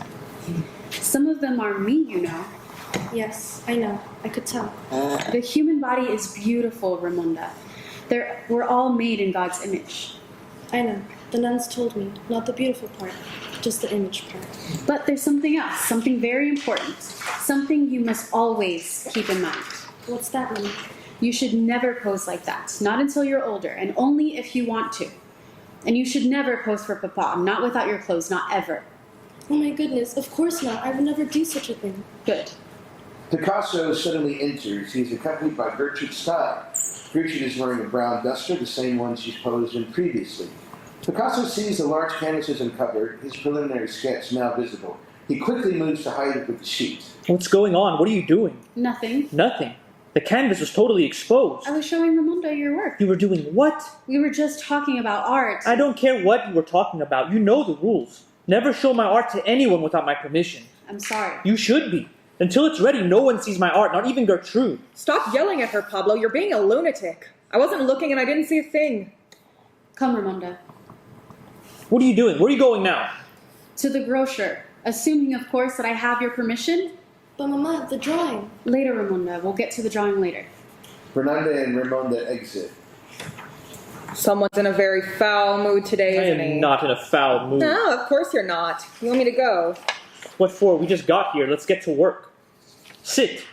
Speaker 7: Some of them are me, you know.
Speaker 8: Yes, I know. I could tell.
Speaker 7: The human body is beautiful, Raimonda. We're all made in God's image.
Speaker 8: I know. The nuns told me. Not the beautiful part. Just the image part.
Speaker 7: But there's something else, something very important. Something you must always keep in mind.
Speaker 8: What's that, Mama?
Speaker 7: You should never pose like that. Not until you're older, and only if you want to. And you should never pose for Papa, not without your clothes, not ever.
Speaker 8: Oh my goodness, of course not. I would never do such a thing.
Speaker 7: Good.
Speaker 1: Picasso suddenly enters. He is accompanied by Gertrude Stein. Gertrude is wearing a brown duster, the same one she's posed in previously. Picasso sees the large canvases uncovered, his preliminary sketch now visible. He quickly moves to hide it with the sheet.
Speaker 5: What's going on? What are you doing?
Speaker 7: Nothing.
Speaker 5: Nothing. The canvas was totally exposed.
Speaker 7: I was showing Raimonda your work.
Speaker 5: You were doing what?
Speaker 7: We were just talking about art.
Speaker 5: I don't care what you were talking about. You know the rules. Never show my art to anyone without my permission.
Speaker 7: I'm sorry.
Speaker 5: You should be. Until it's ready, no one sees my art, not even Gertrude.
Speaker 6: Stop yelling at her, Pablo. You're being a lunatic. I wasn't looking and I didn't see a thing.
Speaker 7: Come, Raimonda.
Speaker 5: What are you doing? Where are you going now?
Speaker 7: To the grocer. Assuming, of course, that I have your permission.
Speaker 8: But Mama, the drawing.
Speaker 7: Later, Raimonda. We'll get to the drawing later.
Speaker 1: Fernanda and Raimonda exit.
Speaker 6: Someone's in a very foul mood today,
Speaker 5: I
Speaker 6: isn't he?
Speaker 5: am not in a foul mood.
Speaker 6: No, of course you're not. You want me to go?
Speaker 5: What for? We just got here. Let's get to work. Sit.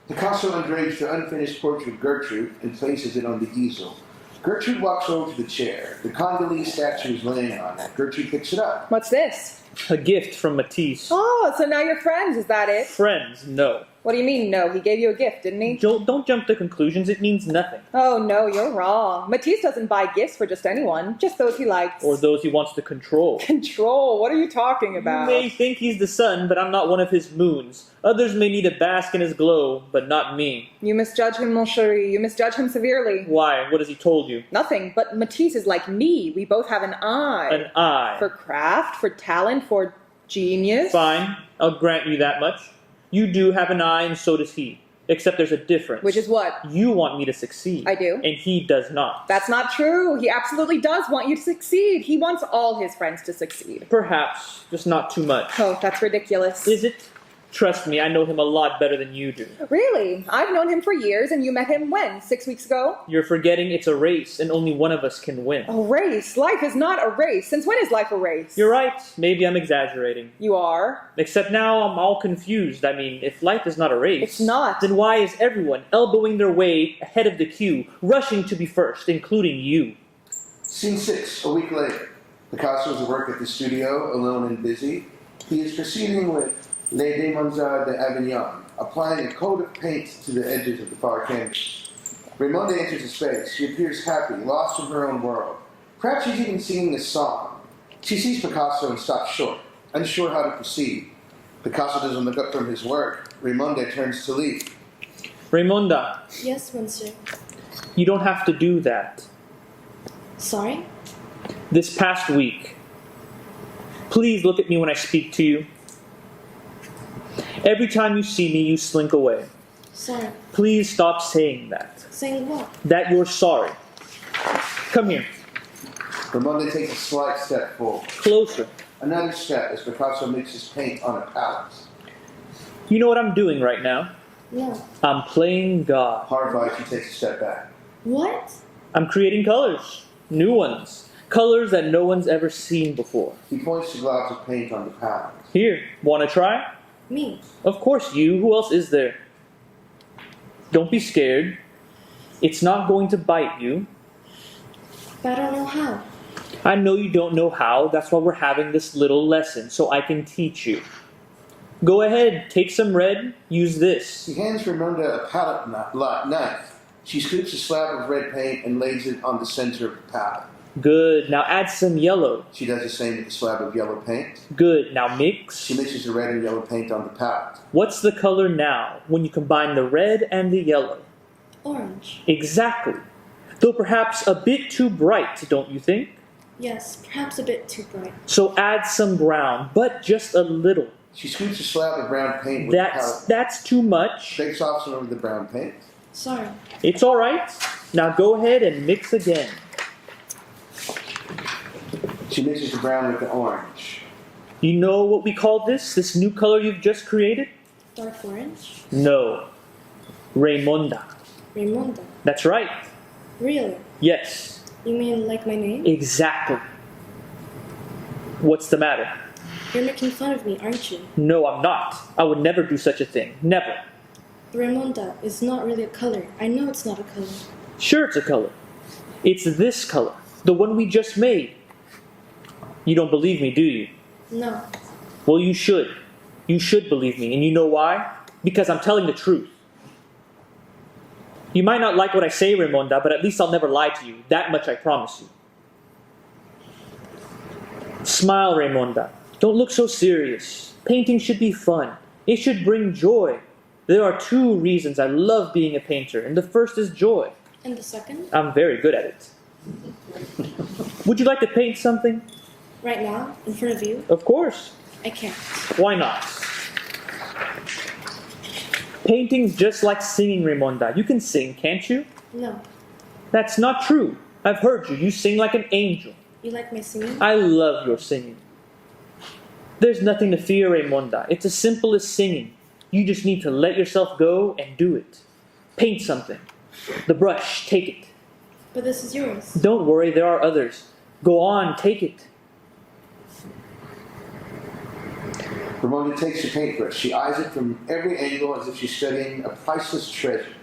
Speaker 1: Picasso undrapes the unfinished portrait of Gertrude and places it on the easel. Gertrude walks over to the chair. The Congolese statue is laying on it. Gertrude picks it up.
Speaker 6: What's this?
Speaker 5: A gift from Matisse.
Speaker 6: Oh, so now you're friends, is that it?
Speaker 5: Friends, no.
Speaker 6: What do you mean, no? He gave you a gift, didn't he?
Speaker 5: Don't jump to conclusions. It means nothing.
Speaker 6: Oh, no, you're wrong. Matisse doesn't buy gifts for just anyone, just those he likes.
Speaker 5: Or those he wants to control.
Speaker 6: Control? What are you talking about?
Speaker 5: You may think he's the sun, but I'm not one of his moons. Others may need to bask in his glow, but not me.
Speaker 6: You misjudge him, mon chéri. You misjudge him severely.
Speaker 5: Why? What has he told you?
Speaker 6: Nothing, but Matisse is like me. We both have an eye.
Speaker 5: An eye.
Speaker 6: For craft, for talent, for genius.
Speaker 5: Fine. I'll grant you that much. You do have an eye, and so does he. Except there's a difference.
Speaker 6: Which is what?
Speaker 5: You want me to succeed.
Speaker 6: I do.
Speaker 5: And he does not.
Speaker 6: That's not true. He absolutely does want you to succeed. He wants all his friends to succeed.
Speaker 5: Perhaps, just not too much.
Speaker 6: Oh, that's ridiculous.
Speaker 5: Is it? Trust me, I know him a lot better than you do.
Speaker 6: Really? I've known him for years, and you met him when? 6 weeks ago?
Speaker 5: You're forgetting it's a race, and only one of us can win.
Speaker 6: A race? Life is not a race. Since when is life a race?
Speaker 5: You're right. Maybe I'm exaggerating.
Speaker 6: You are?
Speaker 5: Except now I'm all confused. I mean, if life is not a race...
Speaker 6: It's not.
Speaker 5: Then why is everyone elbowing their way ahead of the queue, rushing to be first, including you?
Speaker 1: Scene 6, a week later. Picasso is at work at the studio, alone and busy. He is proceeding with Les Démonzards d'Avignon, applying a coat of paint to the edges of the far canvas. Raymonde enters the space. She appears happy, lost in her own world. Perhaps she's even singing a song. She sees Picasso and stops short, unsure how to proceed. Picasso doesn't look up from his work. Raymonde turns to leave.
Speaker 5: Raymonda,
Speaker 8: Yes, monsieur.
Speaker 5: you don't have to do that.
Speaker 8: Sorry?
Speaker 5: This past week, please look at me when I speak to you. Every time you see me, you slink away.
Speaker 8: Sorry.
Speaker 5: Please stop saying that.
Speaker 8: Saying what?
Speaker 5: That you're sorry. Come here.
Speaker 1: Raymonde takes a slight step forward.
Speaker 5: Closer.
Speaker 1: Another step as Picasso mixes paint on a palette.
Speaker 5: You know what I'm doing right now?
Speaker 8: No.
Speaker 5: I'm playing God.
Speaker 1: Horrified, she takes a step back.
Speaker 8: What?
Speaker 5: I'm creating colors. New ones. Colors that no one's ever seen before.
Speaker 1: He points to globs of paint on the palette.
Speaker 5: Here, wanna try?
Speaker 8: Me?
Speaker 5: Of course you. Who else is there? Don't be scared. It's not going to bite you.
Speaker 8: But I don't know how.
Speaker 5: I know you don't know how. That's why we're having this little lesson, so I can teach you. Go ahead, take some red. Use this.
Speaker 1: He hands Raymonde a palette knife. She scoops a slab of red paint and lays it on the center of the palette.
Speaker 5: Good. Now add some yellow.
Speaker 1: She does the same with the slab of yellow paint.
Speaker 5: Good. Now mix.
Speaker 1: She mixes the red and yellow paint on the palette.
Speaker 5: What's the color now when you combine the red and the yellow?
Speaker 8: Orange.
Speaker 5: Exactly. Though perhaps a bit too bright, don't you think?
Speaker 8: Yes, perhaps a bit too bright.
Speaker 5: So add some brown, but just a little.
Speaker 1: She scoops a slab of brown paint with the palette.
Speaker 5: That's too much.
Speaker 1: Shakes off some of the brown paint.
Speaker 8: Sorry.
Speaker 5: It's all right. Now go ahead and mix again.
Speaker 1: She mixes the brown with the orange.
Speaker 5: You know what we call this? This new color you've just created?
Speaker 8: Dark orange?
Speaker 5: No. Raymonda.
Speaker 8: Raymonda.
Speaker 5: That's right.
Speaker 8: Really?
Speaker 5: Yes.
Speaker 8: You mean like my name?
Speaker 5: Exactly. What's the matter?
Speaker 8: You're making fun of me, aren't you?
Speaker 5: No, I'm not. I would never do such a thing. Never.
Speaker 8: Raymonda is not really a color. I know it's not a color.
Speaker 5: Sure, it's a color. It's this color. The one we just made. You don't believe me, do you?
Speaker 8: No.
Speaker 5: Well, you should. You should believe me. And you know why? Because I'm telling the truth. You might not like what I say, Raymonda, but at least I'll never lie to you. That much I promise you. Smile, Raymonda. Don't look so serious. Painting should be fun. It should bring joy. There are 2 reasons I love being a painter, and the first is joy.
Speaker 8: And the second?
Speaker 5: I'm very good at it. Would you like to paint something?
Speaker 8: Right now? In front of you?
Speaker 5: Of course.
Speaker 8: I can't.
Speaker 5: Why not? Painting's just like singing, Raymonda. You can sing, can't you?
Speaker 8: No.
Speaker 5: That's not true. I've heard you. You sing like an angel.
Speaker 8: You like my singing?
Speaker 5: I love your singing. There's nothing to fear, Raymonda. It's as simple as singing. You just need to let yourself go and do it. Paint something. The brush, take it.
Speaker 8: But this is yours.
Speaker 5: Don't worry, there are others. Go on, take it.
Speaker 1: Raymonde takes the paintbrush. She eyes it from every angle as if she's studying a priceless treasure.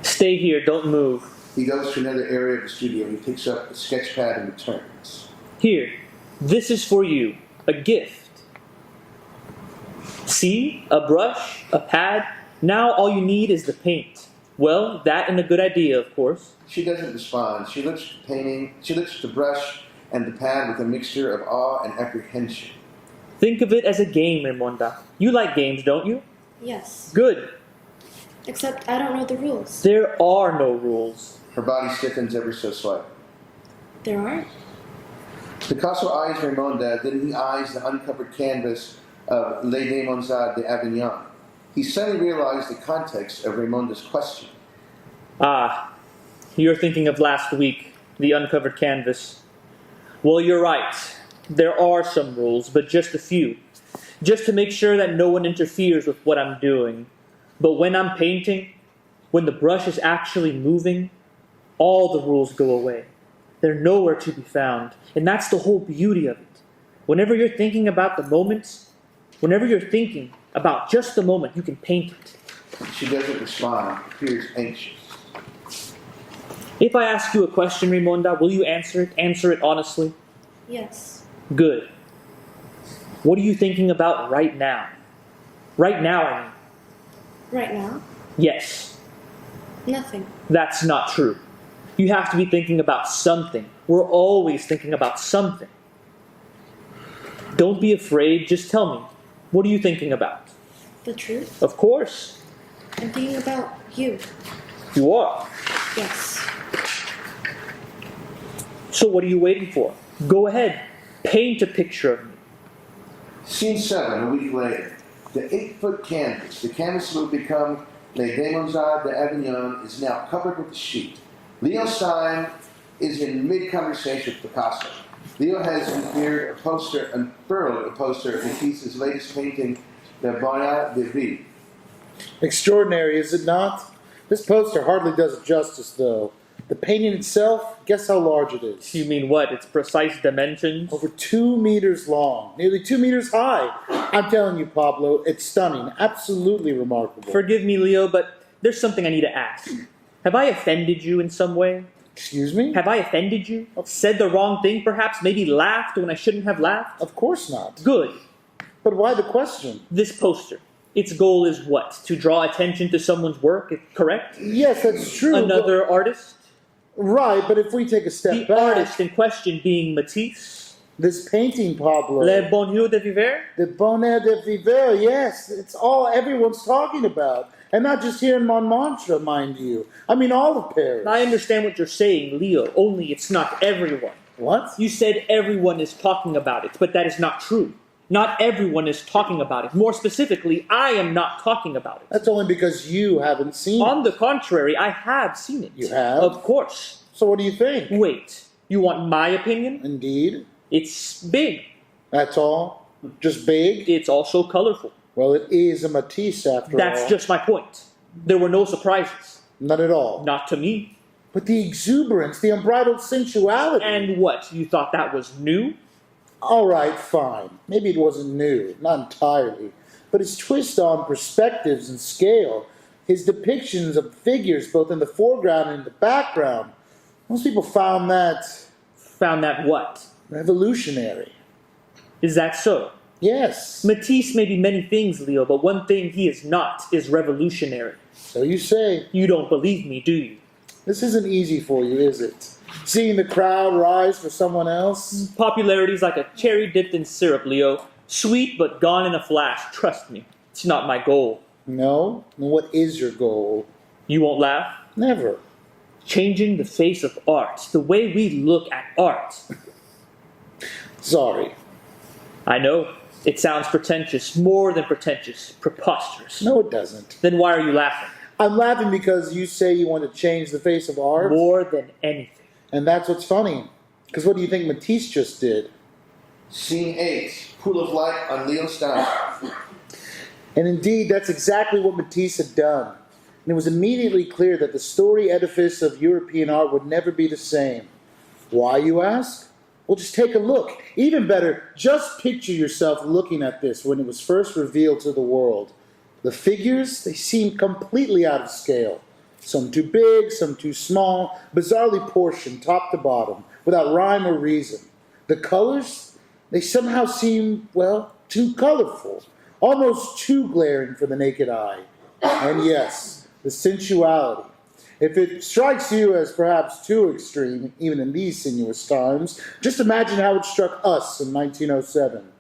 Speaker 5: Stay here, don't move.
Speaker 1: He goes to another area of the studio. He picks up a sketch pad and returns.
Speaker 5: Here, this is for you. A gift. See? A brush, a pad. Now all you need is the paint. Well, that and a good idea, of course.
Speaker 1: She doesn't respond. She looks at the painting. She looks at the brush and the pad with a mixture of awe and apprehension.
Speaker 5: Think of it as a game, Raymonda. You like games, don't you?
Speaker 8: Yes.
Speaker 5: Good.
Speaker 8: Except I don't know the rules.
Speaker 5: There are no rules.
Speaker 1: Her body stiffens ever so slightly.
Speaker 8: There aren't?
Speaker 1: Picasso eyes Raymonde, then he eyes the uncovered canvas of Les Démons d'Avignon. He suddenly realized the context of Raimonda's question.
Speaker 5: Ah, you're thinking of last week, the uncovered canvas. Well, you're right. There are some rules, but just a few. Just to make sure that no one interferes with what I'm doing. But when I'm painting, when the brush is actually moving, all the rules go away. They're nowhere to be found. And that's the whole beauty of it. Whenever you're thinking about the moment, whenever you're thinking about just the moment, you can paint it.
Speaker 1: She doesn't respond, appears anxious.
Speaker 5: If I ask you a question, Raimonda, will you answer it? Answer it honestly?
Speaker 8: Yes.
Speaker 5: Good. What are you thinking about right now? Right now, I mean.
Speaker 8: Right now?
Speaker 5: Yes.
Speaker 8: Nothing.
Speaker 5: That's not true. You have to be thinking about something. We're always thinking about something. Don't be afraid, just tell me. What are you thinking about?
Speaker 8: The truth?
Speaker 5: Of course.
Speaker 8: I'm thinking about you.
Speaker 5: You are.
Speaker 8: Yes.
Speaker 5: So what are you waiting for? Go ahead. Paint a picture of me.
Speaker 1: Scene 7, a week later. The 8-foot canvas, the canvas will become Les Démons d'Avignon, is now covered with a sheet. Leo Stein is in mid-conversation with Picasso. Leo has unfurled a poster of Matisse's latest painting, Le Bonheur de Vie.
Speaker 4: Extraordinary, is it not? This poster hardly does it justice, though. The painting itself, guess how large it is?
Speaker 5: You mean what? Its precise dimensions?
Speaker 4: Over 2 meters long, nearly 2 meters high. I'm telling you, Pablo, it's stunning, absolutely remarkable.
Speaker 5: Forgive me, Leo, but there's something I need to ask. Have I offended you in some way?
Speaker 4: Excuse me?
Speaker 5: Have I offended you? Said the wrong thing, perhaps? Maybe laughed when I shouldn't have laughed?
Speaker 4: Of course not.
Speaker 5: Good.
Speaker 4: But why the question?
Speaker 5: This poster. Its goal is what? To draw attention to someone's work, correct?
Speaker 4: Yes, that's true.
Speaker 5: Another artist?
Speaker 4: Right, but if we take a step
Speaker 5: The
Speaker 4: back...
Speaker 5: artist in question being Matisse?
Speaker 4: This painting, Pablo...
Speaker 5: Le Bonheur de Vivre?
Speaker 4: The Bonheur de Vivre, yes. It's all everyone's talking about. And not just here in Montmartre, mind you. I mean all of Paris.
Speaker 5: I understand what you're saying, Leo, only it's not everyone.
Speaker 4: What?
Speaker 5: You said everyone is talking about it, but that is not true. Not everyone is talking about it. More specifically, I am not talking about it.
Speaker 4: That's only because you haven't seen it.
Speaker 5: On the contrary, I have seen it.
Speaker 4: You have?
Speaker 5: Of course.
Speaker 4: So what do you think?
Speaker 5: Wait, you want my opinion?
Speaker 4: Indeed.
Speaker 5: It's big.
Speaker 4: That's all? Just big?
Speaker 5: It's also colorful.
Speaker 4: Well, it is a Matisse after all.
Speaker 5: That's just my point. There were no surprises.
Speaker 4: Not at all.
Speaker 5: Not to me.
Speaker 4: But the exuberance, the unbridled sensuality.
Speaker 5: And what? You thought that was new?
Speaker 4: All right, fine. Maybe it wasn't new, not entirely. But his twist on perspectives and scale, his depictions of figures both in the foreground and in the background, most people found that...
Speaker 5: Found that what?
Speaker 4: Revolutionary.
Speaker 5: Is that so?
Speaker 4: Yes.
Speaker 5: Matisse may be many things, Leo, but one thing he is not is revolutionary.
Speaker 4: So you say.
Speaker 5: You don't believe me, do you?
Speaker 4: This isn't easy for you, is it? Seeing the crowd rise for someone else?
Speaker 5: Popularity's like a cherry dipped in syrup, Leo. Sweet, but gone in a flash. Trust me. It's not my goal.
Speaker 4: No? Then what is your goal?
Speaker 5: You won't laugh?
Speaker 4: Never.
Speaker 5: Changing the face of art. The way we look at art.
Speaker 4: Sorry.
Speaker 5: I know. It sounds pretentious. More than pretentious. Preposterous.
Speaker 4: No, it doesn't.
Speaker 5: Then why are you laughing?
Speaker 4: I'm laughing because you say you want to change the face of art.
Speaker 5: More than anything.
Speaker 4: And that's what's funny. Because what do you think Matisse just did?
Speaker 1: Scene 8, pool of light on Leo Stein.
Speaker 4: And indeed, that's exactly what Matisse had done. And it was immediately clear that the story edifice of European art would never be the same. Why, you ask? Well, just take a look. Even better, just picture yourself looking at this when it was first revealed to the world. The figures, they seemed completely out of scale. Some too big, some too small, bizarrely portioned top to bottom, without rhyme or reason. The colors, they somehow seemed, well, too colorful, almost too glaring for the naked eye. And yes, the sensuality. If it strikes you as perhaps too extreme, even in these sinuous times, just imagine how it struck us in 1907.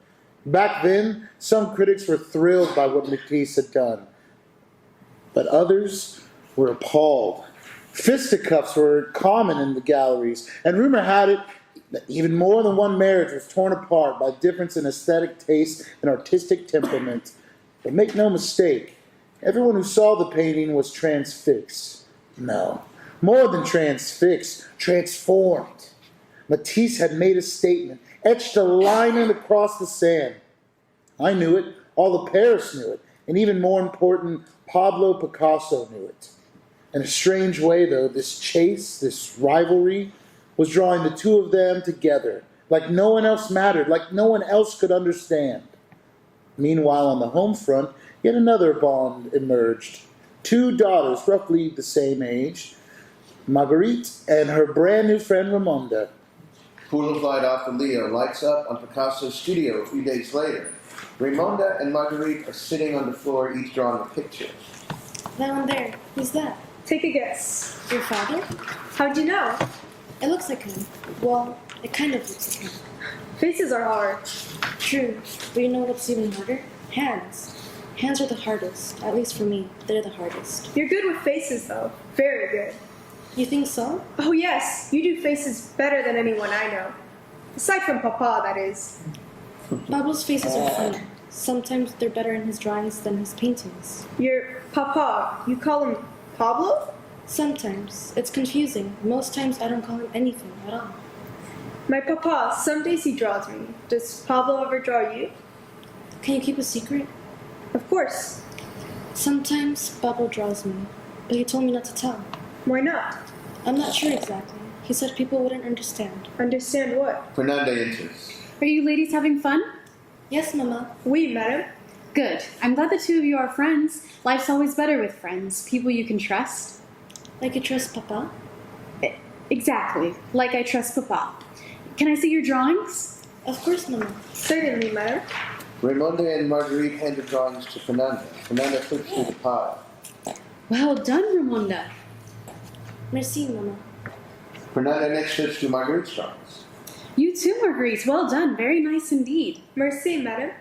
Speaker 4: Back then, some critics were thrilled by what Matisse had done, but others were appalled. Fisticuffs were common in the galleries, and rumor had it that even more than one marriage was torn apart by difference in aesthetic taste and artistic temperament. But make no mistake, everyone who saw the painting was transfixed. No, more than transfixed, transformed. Matisse had made a statement, etched a line across the sand. I knew it, all of Paris knew it, and even more important, Pablo Picasso knew it. In a strange way, though, this chase, this rivalry, was drawing the two of them together, like no one else mattered, like no one else could understand. Meanwhile, on the home front, yet another bond emerged. Two daughters, roughly the same age, Marguerite and her brand new friend Ramonda.
Speaker 1: Pool of light off of Leo lights up on Picasso's studio a few days later. Raimonda and Marguerite are sitting on the floor, each drawing a picture.
Speaker 8: That one there. Who's that?
Speaker 2: Take a guess.
Speaker 8: Your father?
Speaker 2: How'd you know?
Speaker 8: It looks like him. Well, it kind of looks like him.
Speaker 2: Faces are hard.
Speaker 8: True. But you know what's even harder? Hands. Hands are the hardest. At least for me, they're the hardest.
Speaker 2: You're good with faces, though. Very good.
Speaker 8: You think so?
Speaker 2: Oh, yes. You do faces better than anyone I know. Aside from Papa, that is.
Speaker 8: Pablo's faces are funny. Sometimes they're better in his drawings than his paintings.
Speaker 2: Your Papa, you call him Pablo?
Speaker 8: Sometimes. It's confusing. Most times I don't call him anything at all.
Speaker 2: My Papa, some days he draws me. Does Pablo ever draw you?
Speaker 8: Can you keep a secret?
Speaker 2: Of course.
Speaker 8: Sometimes Pablo draws me, but he told me not to tell.
Speaker 2: Why not?
Speaker 8: I'm not sure exactly. He said people wouldn't understand.
Speaker 2: Understand what?
Speaker 1: Fernandez enters.
Speaker 7: Are you ladies having fun?
Speaker 8: Yes, Mama.
Speaker 2: Oui, madam.
Speaker 7: Good. I'm glad the two of you are friends. Life's always better with friends, people you can trust.
Speaker 8: Like you trust Papa?
Speaker 7: Exactly. Like I trust Papa. Can I see your drawings?
Speaker 8: Of course, Mama.
Speaker 2: Certainly, madam.
Speaker 1: Raimonda and Marguerite hand the drawings to Fernandez. Fernandez flips through the pile.
Speaker 7: Well done, Ramonda.
Speaker 8: Merci, Mama.
Speaker 1: Fernandez next flips to Marguerite's drawings.
Speaker 7: You too, Marguerite. Well done. Very nice indeed.
Speaker 2: Merci, madam.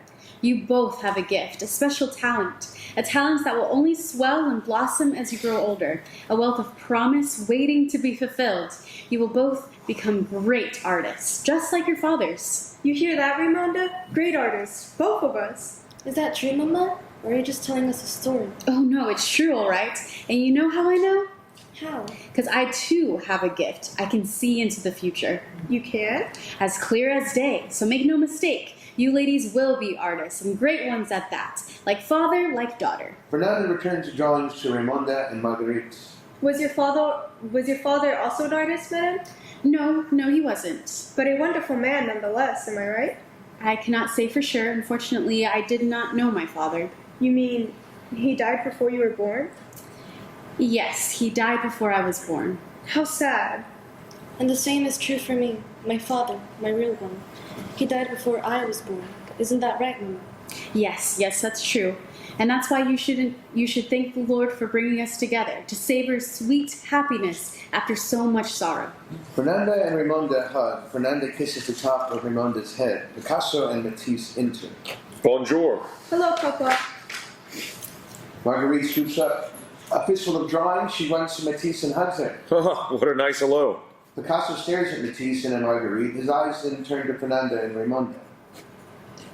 Speaker 7: You both have a gift, a special talent, a talent that will only swell and blossom as you grow older, a wealth of promise waiting to be fulfilled. You will both become great artists, just like your fathers.
Speaker 2: You hear that, Raimonda? Great artists. Both of us.
Speaker 8: Is that true, Mama? Or are you just telling us a story?
Speaker 7: Oh no, it's true, all right. And you know how I know?
Speaker 8: How?
Speaker 7: Because I too have a gift. I can see into the future.
Speaker 2: You can?
Speaker 7: As clear as day. So make no mistake, you ladies will be artists, and great ones at that. Like father, like daughter.
Speaker 1: Fernandez returns the drawings to Raimonda and Marguerite.
Speaker 2: Was your father also an artist, madam?
Speaker 7: No, he wasn't.
Speaker 2: But a wonderful man nonetheless, am I right?
Speaker 7: I cannot say for sure. Unfortunately, I did not know my father.
Speaker 2: You mean he died before you were born?
Speaker 7: Yes, he died before I was born.
Speaker 2: How sad.
Speaker 8: And the same is true for me. My father, my real one. He died before I was born. Isn't that right, Mama?
Speaker 7: Yes, that's true. And that's why you should thank the Lord for bringing us together, to savor sweet happiness after so much sorrow.
Speaker 1: Fernandez and Raimonda hug. Fernandez kisses the top of Raimonda's head. Picasso and Matisse enter.
Speaker 3: Bonjour.
Speaker 2: Hello, Papa.
Speaker 1: Marguerite scoops up a fistful of drawings. She runs to Matisse and hugs her.
Speaker 3: What a nice hello.
Speaker 1: Picasso stares at Matisse and at Marguerite. His eyes then turn to Fernandez and Raimonda.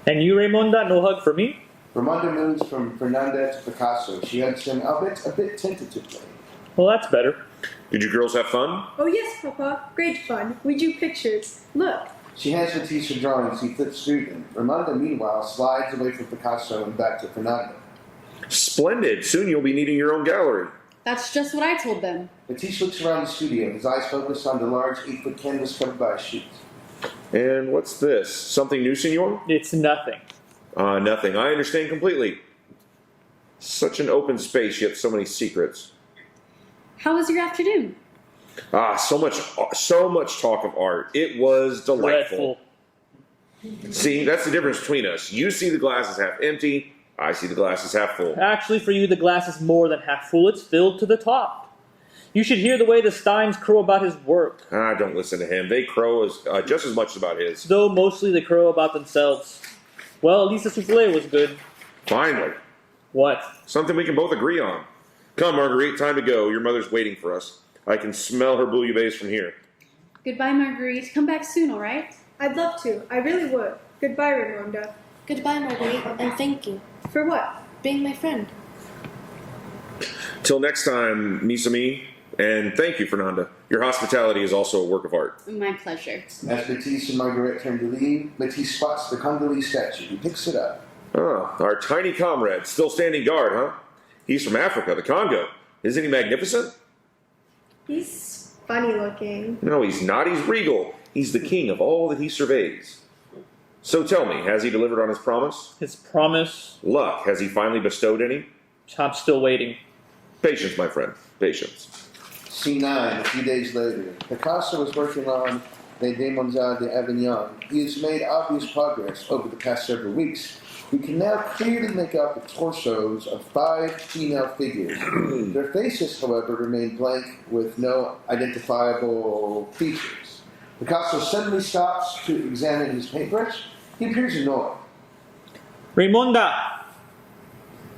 Speaker 5: And you, Raimonda, no hug for me?
Speaker 1: Raimonda moves from Fernandez to Picasso. She hugs him, albeit a bit tentatively.
Speaker 5: Well, that's better.
Speaker 3: Did you girls have fun?
Speaker 2: Oh, yes, Papa. Great fun. We drew pictures. Look.
Speaker 1: She hands Matisse her drawings. He flips through them. Raimonda, meanwhile, slides away from Picasso and back to Fernandez.
Speaker 3: Splendid. Soon you'll be needing your own gallery.
Speaker 7: That's just what I told them.
Speaker 1: Matisse looks around the studio. His eyes focus on the large 8-foot canvas covered by a sheet.
Speaker 3: And what's this? Something new, senor?
Speaker 5: It's nothing.
Speaker 3: Nothing. I understand completely. Such an open space, yet so many secrets.
Speaker 7: How was your afternoon?
Speaker 3: So much talk of art. It was delightful. See, that's the difference between us. You see the glass is half empty. I see the glass is half full.
Speaker 5: Actually, for you, the glass is more than half full. It's filled to the top. You should hear the way the Steins crow about his work.
Speaker 3: Don't listen to him. They crow just as much about his.
Speaker 5: Though mostly they crow about themselves. Well, at least the souffle was good.
Speaker 3: Finally.
Speaker 5: What?
Speaker 3: Something we can both agree on. Come, Marguerite, time to go. Your mother's waiting for us. I can smell her bouillabaisse from here.
Speaker 7: Goodbye, Marguerite. Come back soon, all right?
Speaker 2: I'd love to. I really would. Goodbye, Raimonda.
Speaker 8: Goodbye, Marguerite, and thank you.
Speaker 2: For what?
Speaker 8: Being my friend.
Speaker 3: Till next time, Misami, and thank you, Fernanda. Your hospitality is also a work of art.
Speaker 7: My pleasure.
Speaker 1: As Matisse and Marguerite turn to leave, Matisse spots the Congolese statue. He picks it up.
Speaker 3: Ah, our tiny comrade, still standing guard, huh? He's from Africa, the Congo. Isn't he magnificent?
Speaker 2: He's funny looking.
Speaker 3: No, he's not. He's regal. He's the king of all that he surveys. So tell me, has he delivered on his promise?
Speaker 5: His promise?
Speaker 3: Luck, has he finally bestowed any?
Speaker 5: I'm still waiting.
Speaker 3: Patience, my friend. Patience.
Speaker 1: C9, a few days later. Picasso is working on Les Demoiselles d'Avignon. He has made obvious progress over the past several weeks. We can now clearly make out the torsos of 5 female figures. Their faces, however, remain blank with no identifiable features. Picasso suddenly stops to examine his paintbrush. He appears annoyed.
Speaker 5: Raimonda!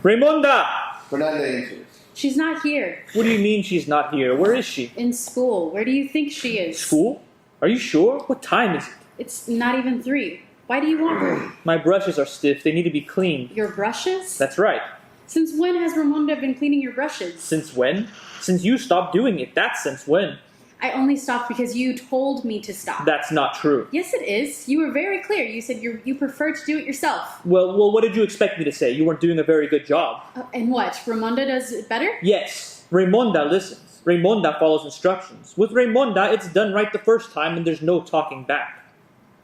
Speaker 5: Raimonda!
Speaker 1: Fernanda enters.
Speaker 7: She's not here.
Speaker 5: What do you mean she's not here? Where is she?
Speaker 7: In school. Where do you think she is?
Speaker 5: School? Are you sure? What time is it?
Speaker 7: It's not even 3. Why do you want her?
Speaker 5: My brushes are stiff. They need to be cleaned.
Speaker 7: Your brushes?
Speaker 5: That's right.
Speaker 7: Since when has Raimonda been cleaning your brushes?
Speaker 5: Since when? Since you stopped doing it. That's since when.
Speaker 7: I only stopped because you told me to stop.
Speaker 5: That's not true.
Speaker 7: Yes, it is. You were very clear. You said you prefer to do it yourself.
Speaker 5: Well, what did you expect me to say? You weren't doing a very good job.
Speaker 7: And what? Raimonda does it better?
Speaker 5: Yes. Raimonda listens. Raimonda follows instructions. With Raimonda, it's done right the first time and there's no talking back.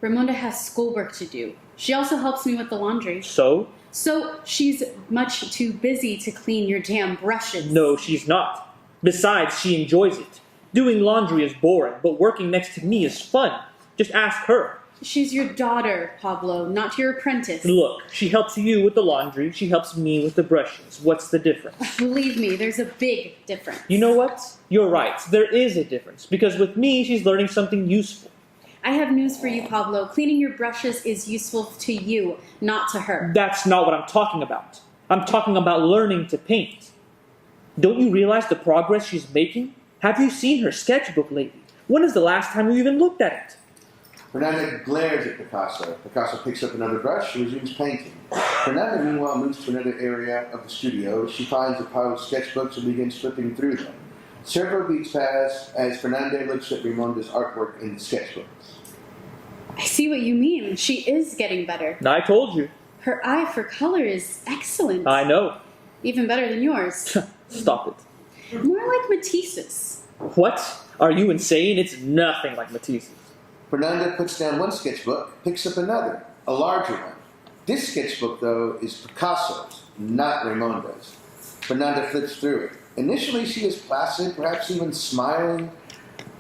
Speaker 7: Raimonda has schoolwork to do. She also helps me with the laundry.
Speaker 5: So?
Speaker 7: So she's much too busy to clean your damn brushes.
Speaker 5: No, she's not. Besides, she enjoys it. Doing laundry is boring, but working next to me is fun. Just ask her.
Speaker 7: She's your daughter, Pablo, not your apprentice.
Speaker 5: Look, she helps you with the laundry, she helps me with the brushes. What's the difference?
Speaker 7: Believe me, there's a big difference.
Speaker 5: You know what? You're right. There is a difference. Because with me, she's learning something useful.
Speaker 7: I have news for you, Pablo. Cleaning your brushes is useful to you, not to her.
Speaker 5: That's not what I'm talking about. I'm talking about learning to paint. Don't you realize the progress she's making? Have you seen her sketchbook lately? When is the last time you even looked at it?
Speaker 1: Fernanda glares at Picasso. Picasso picks up another brush and resumes painting. Fernanda, meanwhile, moves to another area of the studio. She finds a pile of sketchbooks and begins flipping through them. Several weeks pass as Fernanda looks at Raimonda's artwork in the sketchbooks.
Speaker 7: I see what you mean. She is getting better.
Speaker 5: I told you.
Speaker 7: Her eye for color is excellent.
Speaker 5: I know.
Speaker 7: Even better than yours.
Speaker 5: Stop it.
Speaker 7: More like Matisse's.
Speaker 5: What? Are you insane? It's nothing like Matisse's.
Speaker 1: Fernanda puts down one sketchbook, picks up another, a larger one. This sketchbook, though, is Picasso's, not Raimonda's. Fernanda flips through it. Initially, she is placid, perhaps even smiling.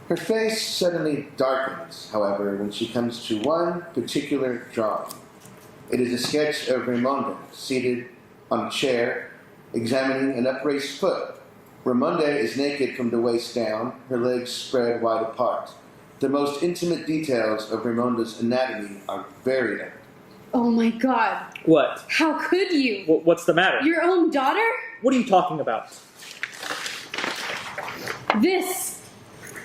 Speaker 1: Her face suddenly darkens, however, when she comes to one particular drawing. It is a sketch of Raimonda, seated on a chair, examining an upraised foot. Raimonda is naked from the waist down, her legs spread wide apart. The most intimate details of Raimonda's anatomy are very evident.
Speaker 7: Oh my god.
Speaker 5: What?
Speaker 7: How could you?
Speaker 5: What's the matter?
Speaker 7: Your own daughter?
Speaker 5: What are you talking about?
Speaker 7: This.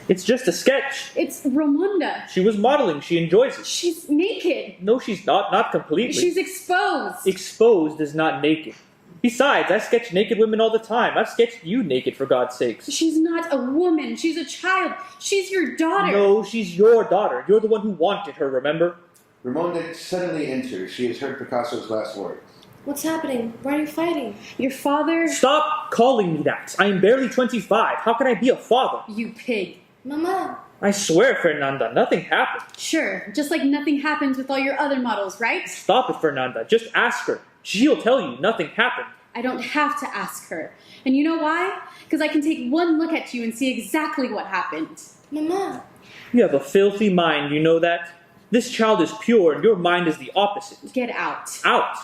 Speaker 5: It's just a sketch.
Speaker 7: It's Raimonda.
Speaker 5: She was modeling. She enjoys it.
Speaker 7: She's naked.
Speaker 5: No, she's not. Not completely.
Speaker 7: She's exposed.
Speaker 5: Exposed is not naked. Besides, I sketch naked women all the time. I've sketched you naked, for God's sakes.
Speaker 7: She's not a woman. She's a child. She's your daughter.
Speaker 5: No, she's your daughter. You're the one who wanted her, remember?
Speaker 1: Raimonda suddenly enters. She has heard Picasso's last words.
Speaker 8: What's happening? Why are you fighting?
Speaker 7: Your father...
Speaker 5: Stop calling me that. I am barely 25. How can I be a father?
Speaker 7: You pig.
Speaker 8: Mama.
Speaker 5: I swear, Fernanda, nothing happened.
Speaker 7: Sure, just like nothing happens with all your other models, right?
Speaker 5: Stop it, Fernanda. Just ask her. She'll tell you nothing happened.
Speaker 7: I don't have to ask her. And you know why? Because I can take one look at you and see exactly what happened.
Speaker 8: Mama.
Speaker 5: You have a filthy mind, you know that? This child is pure and your mind is the opposite.
Speaker 7: Get out.
Speaker 5: Out.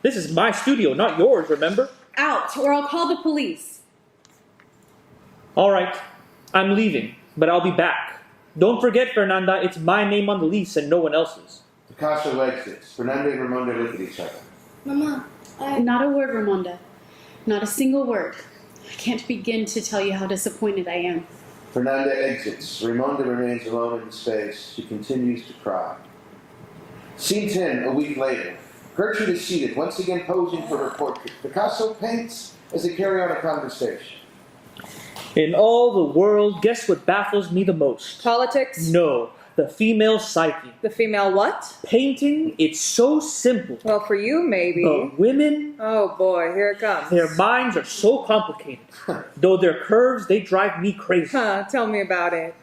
Speaker 5: This is my studio, not yours, remember?
Speaker 7: Out, or I'll call the police.
Speaker 5: All right. I'm leaving, but I'll be back. Don't forget, Fernanda, it's my name on the lease and no one else's.
Speaker 1: Picasso exits. Fernanda and Raimonda look at each other.
Speaker 8: Mama,
Speaker 7: Not a word, Raimonda. Not a single word. I can't begin to tell you how disappointed I am.
Speaker 1: Fernanda exits. Raimonda remains alone in the space. She continues to cry. Scene 10, a week later. Gertrude is seated, once again posing for her portrait. Picasso paints as they carry on a conversation.
Speaker 5: In all the world, guess what baffles me the most?
Speaker 6: Politics?
Speaker 5: No, the female psyche.
Speaker 6: The female what?
Speaker 5: Painting, it's so simple.
Speaker 6: Well, for you, maybe.
Speaker 5: But women,
Speaker 6: Oh boy, here it comes.
Speaker 5: their minds are so complicated. Though their curves, they drive me crazy.
Speaker 6: Huh, tell me about it.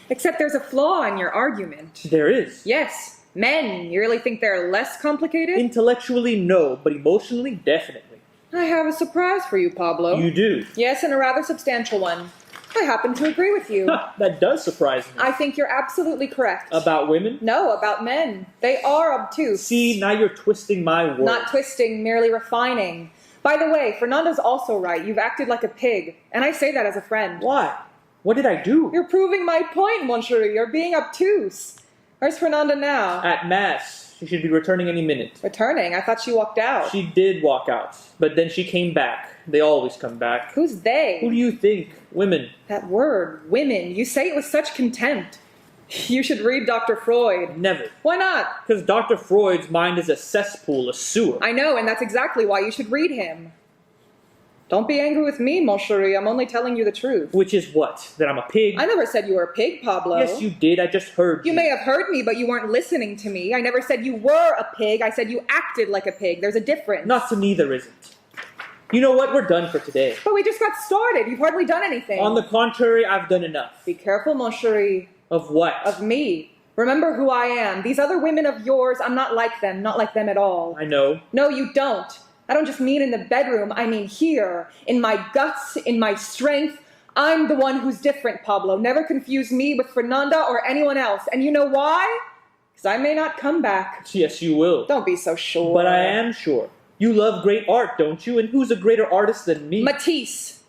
Speaker 6: Except there's a flaw in your argument.
Speaker 5: There is.
Speaker 6: Yes, men. You really think they're less complicated?
Speaker 5: Intellectually, no, but emotionally, definitely.
Speaker 6: I have a surprise for you, Pablo.
Speaker 5: You do.
Speaker 6: Yes, and a rather substantial one. I happen to agree with you.
Speaker 5: That does surprise me.
Speaker 6: I think you're absolutely correct.
Speaker 5: About women?
Speaker 6: No, about men. They are obtuse.
Speaker 5: See, now you're twisting my words.
Speaker 6: Not twisting, merely refining. By the way, Fernanda's also right. You've acted like a pig. And I say that as a friend.
Speaker 5: Why? What did I do?
Speaker 6: You're proving my point, mon chéri. You're being obtuse. Where's Fernanda now?
Speaker 5: At Mass. She should be returning any minute.
Speaker 6: Returning? I thought she walked out.
Speaker 5: She did walk out, but then she came back. They always come back.
Speaker 6: Who's they?
Speaker 5: Who do you think? Women.
Speaker 6: That word, women. You say it with such contempt. You should read Dr. Freud.
Speaker 5: Never.
Speaker 6: Why not?
Speaker 5: Because Dr. Freud's mind is a cesspool, a sewer.
Speaker 6: I know, and that's exactly why you should read him. Don't be angry with me, mon chéri. I'm only telling you the truth.
Speaker 5: Which is what? That I'm a pig?
Speaker 6: I never said you were a pig, Pablo.
Speaker 5: Yes, you did. I just heard you.
Speaker 6: You may have heard me, but you weren't listening to me. I never said you were a pig. I said you acted like a pig. There's a difference.
Speaker 5: Not to me, there isn't. You know what? We're done for today.
Speaker 6: But we just got started. You've hardly done anything.
Speaker 5: On the contrary, I've done enough.
Speaker 6: Be careful, mon chéri.
Speaker 5: Of what?
Speaker 6: Of me. Remember who I am. These other women of yours, I'm not like them. Not like them at all.
Speaker 5: I know.
Speaker 6: No, you don't. I don't just mean in the bedroom. I mean here. In my guts, in my strength. I'm the one who's different, Pablo. Never confuse me with Fernanda or anyone else. And you know why? Because I may not come back.
Speaker 5: Yes, you will.
Speaker 6: Don't be so sure.
Speaker 5: But I am sure. You love great art, don't you? And who's a greater artist than me?
Speaker 6: Matisse.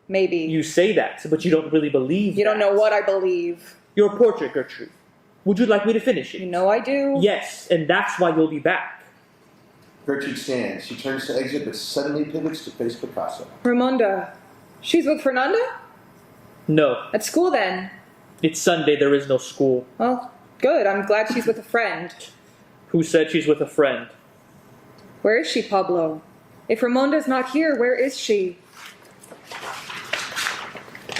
Speaker 6: Maybe.
Speaker 5: You say that, but you don't really believe
Speaker 6: You don't
Speaker 5: that.
Speaker 6: know what I believe.
Speaker 5: Your portrait, Gertrude. Would you like me to finish it?
Speaker 6: You know I do.
Speaker 5: Yes, and that's why you'll be back.
Speaker 1: Gertrude stands. She turns to exit, but suddenly pivots to face Picasso.
Speaker 6: Raimonda. She's with Fernanda?
Speaker 5: No,
Speaker 6: At school then?
Speaker 5: it's Sunday, there is no school.
Speaker 6: Well, good. I'm glad she's with a friend.
Speaker 5: Who said she's with a friend?
Speaker 6: Where is she, Pablo? If Raimonda's not here, where is she?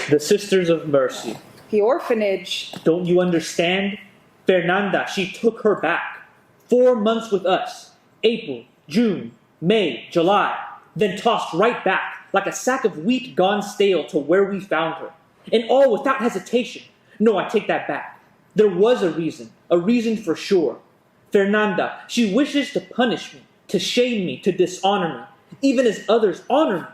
Speaker 5: The Sisters of Mercy.
Speaker 6: The orphanage.
Speaker 5: Don't you understand? Fernanda, she took her back. 4 months with us. April, June, May, July. Then tossed right back, like a sack of wheat gone stale, to where we found her. And all without hesitation. No, I take that back. There was a reason for sure. Fernanda, she wishes to punish me, to shame me, to dishonor me, even as others honor me.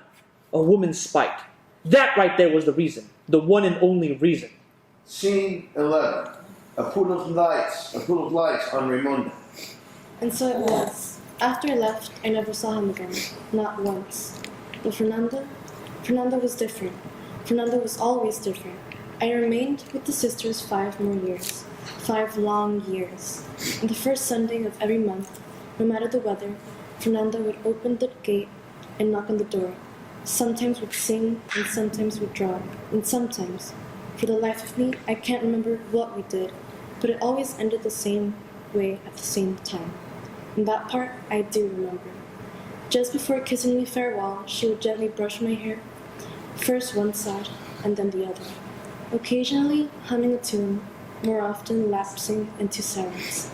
Speaker 5: A woman's spite. That right there was the reason, the one and only reason.
Speaker 1: Scene 11. A pool of lights on Raimonda.
Speaker 8: And so it was. After I left, I never saw him again. Not once. But Fernanda was different. Fernanda was always different. I remained with the sisters 5 more years. 5 long years. On the first Sunday of every month, no matter the weather, Fernanda would open the gate and knock on the door. Sometimes would sing, and sometimes would draw, and sometimes, for the life of me, I can't remember what we did, but it always ended the same way at the same time. And that part I do remember. Just before kissing me farewell, she would gently brush my hair, first one side and then the other, occasionally humming a tune, more often lapsing into silence.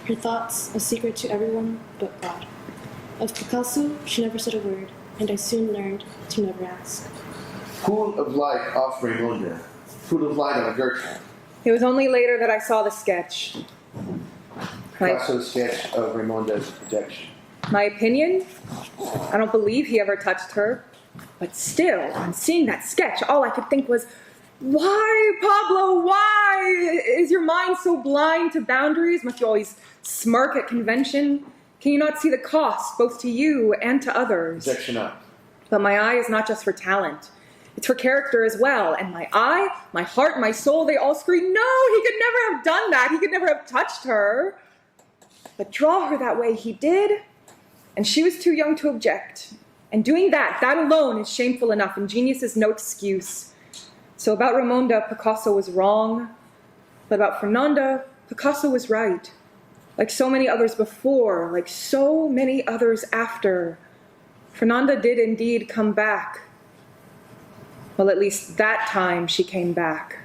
Speaker 8: Her thoughts a secret to everyone but God. Of Picasso, she never said a word, and I soon learned to never ask.
Speaker 1: Pool of light off Raimonda. Pool of light on Gertrude.
Speaker 6: It was only later that I saw the sketch.
Speaker 1: Picasso's sketch of Raimonda as a projection.
Speaker 6: My opinion? I don't believe he ever touched her. But still, on seeing that sketch, all I could think was, why, Pablo, why? Is your mind so blind to boundaries? Must you always smirk at convention? Can you not see the cost, both to you and to others?
Speaker 1: Projection up.
Speaker 6: But my eye is not just for talent. It's for character as well. And my eye, my heart, my soul, they all scream, no, he could never have done that. He could never have touched her. But draw her that way he did, and she was too young to object. And doing that alone is shameful enough, and genius is no excuse. So about Ramonda, Picasso was wrong. But about Fernanda, Picasso was right. Like so many others before, like so many others after. Fernanda did indeed come back. Well, at least that time she came back.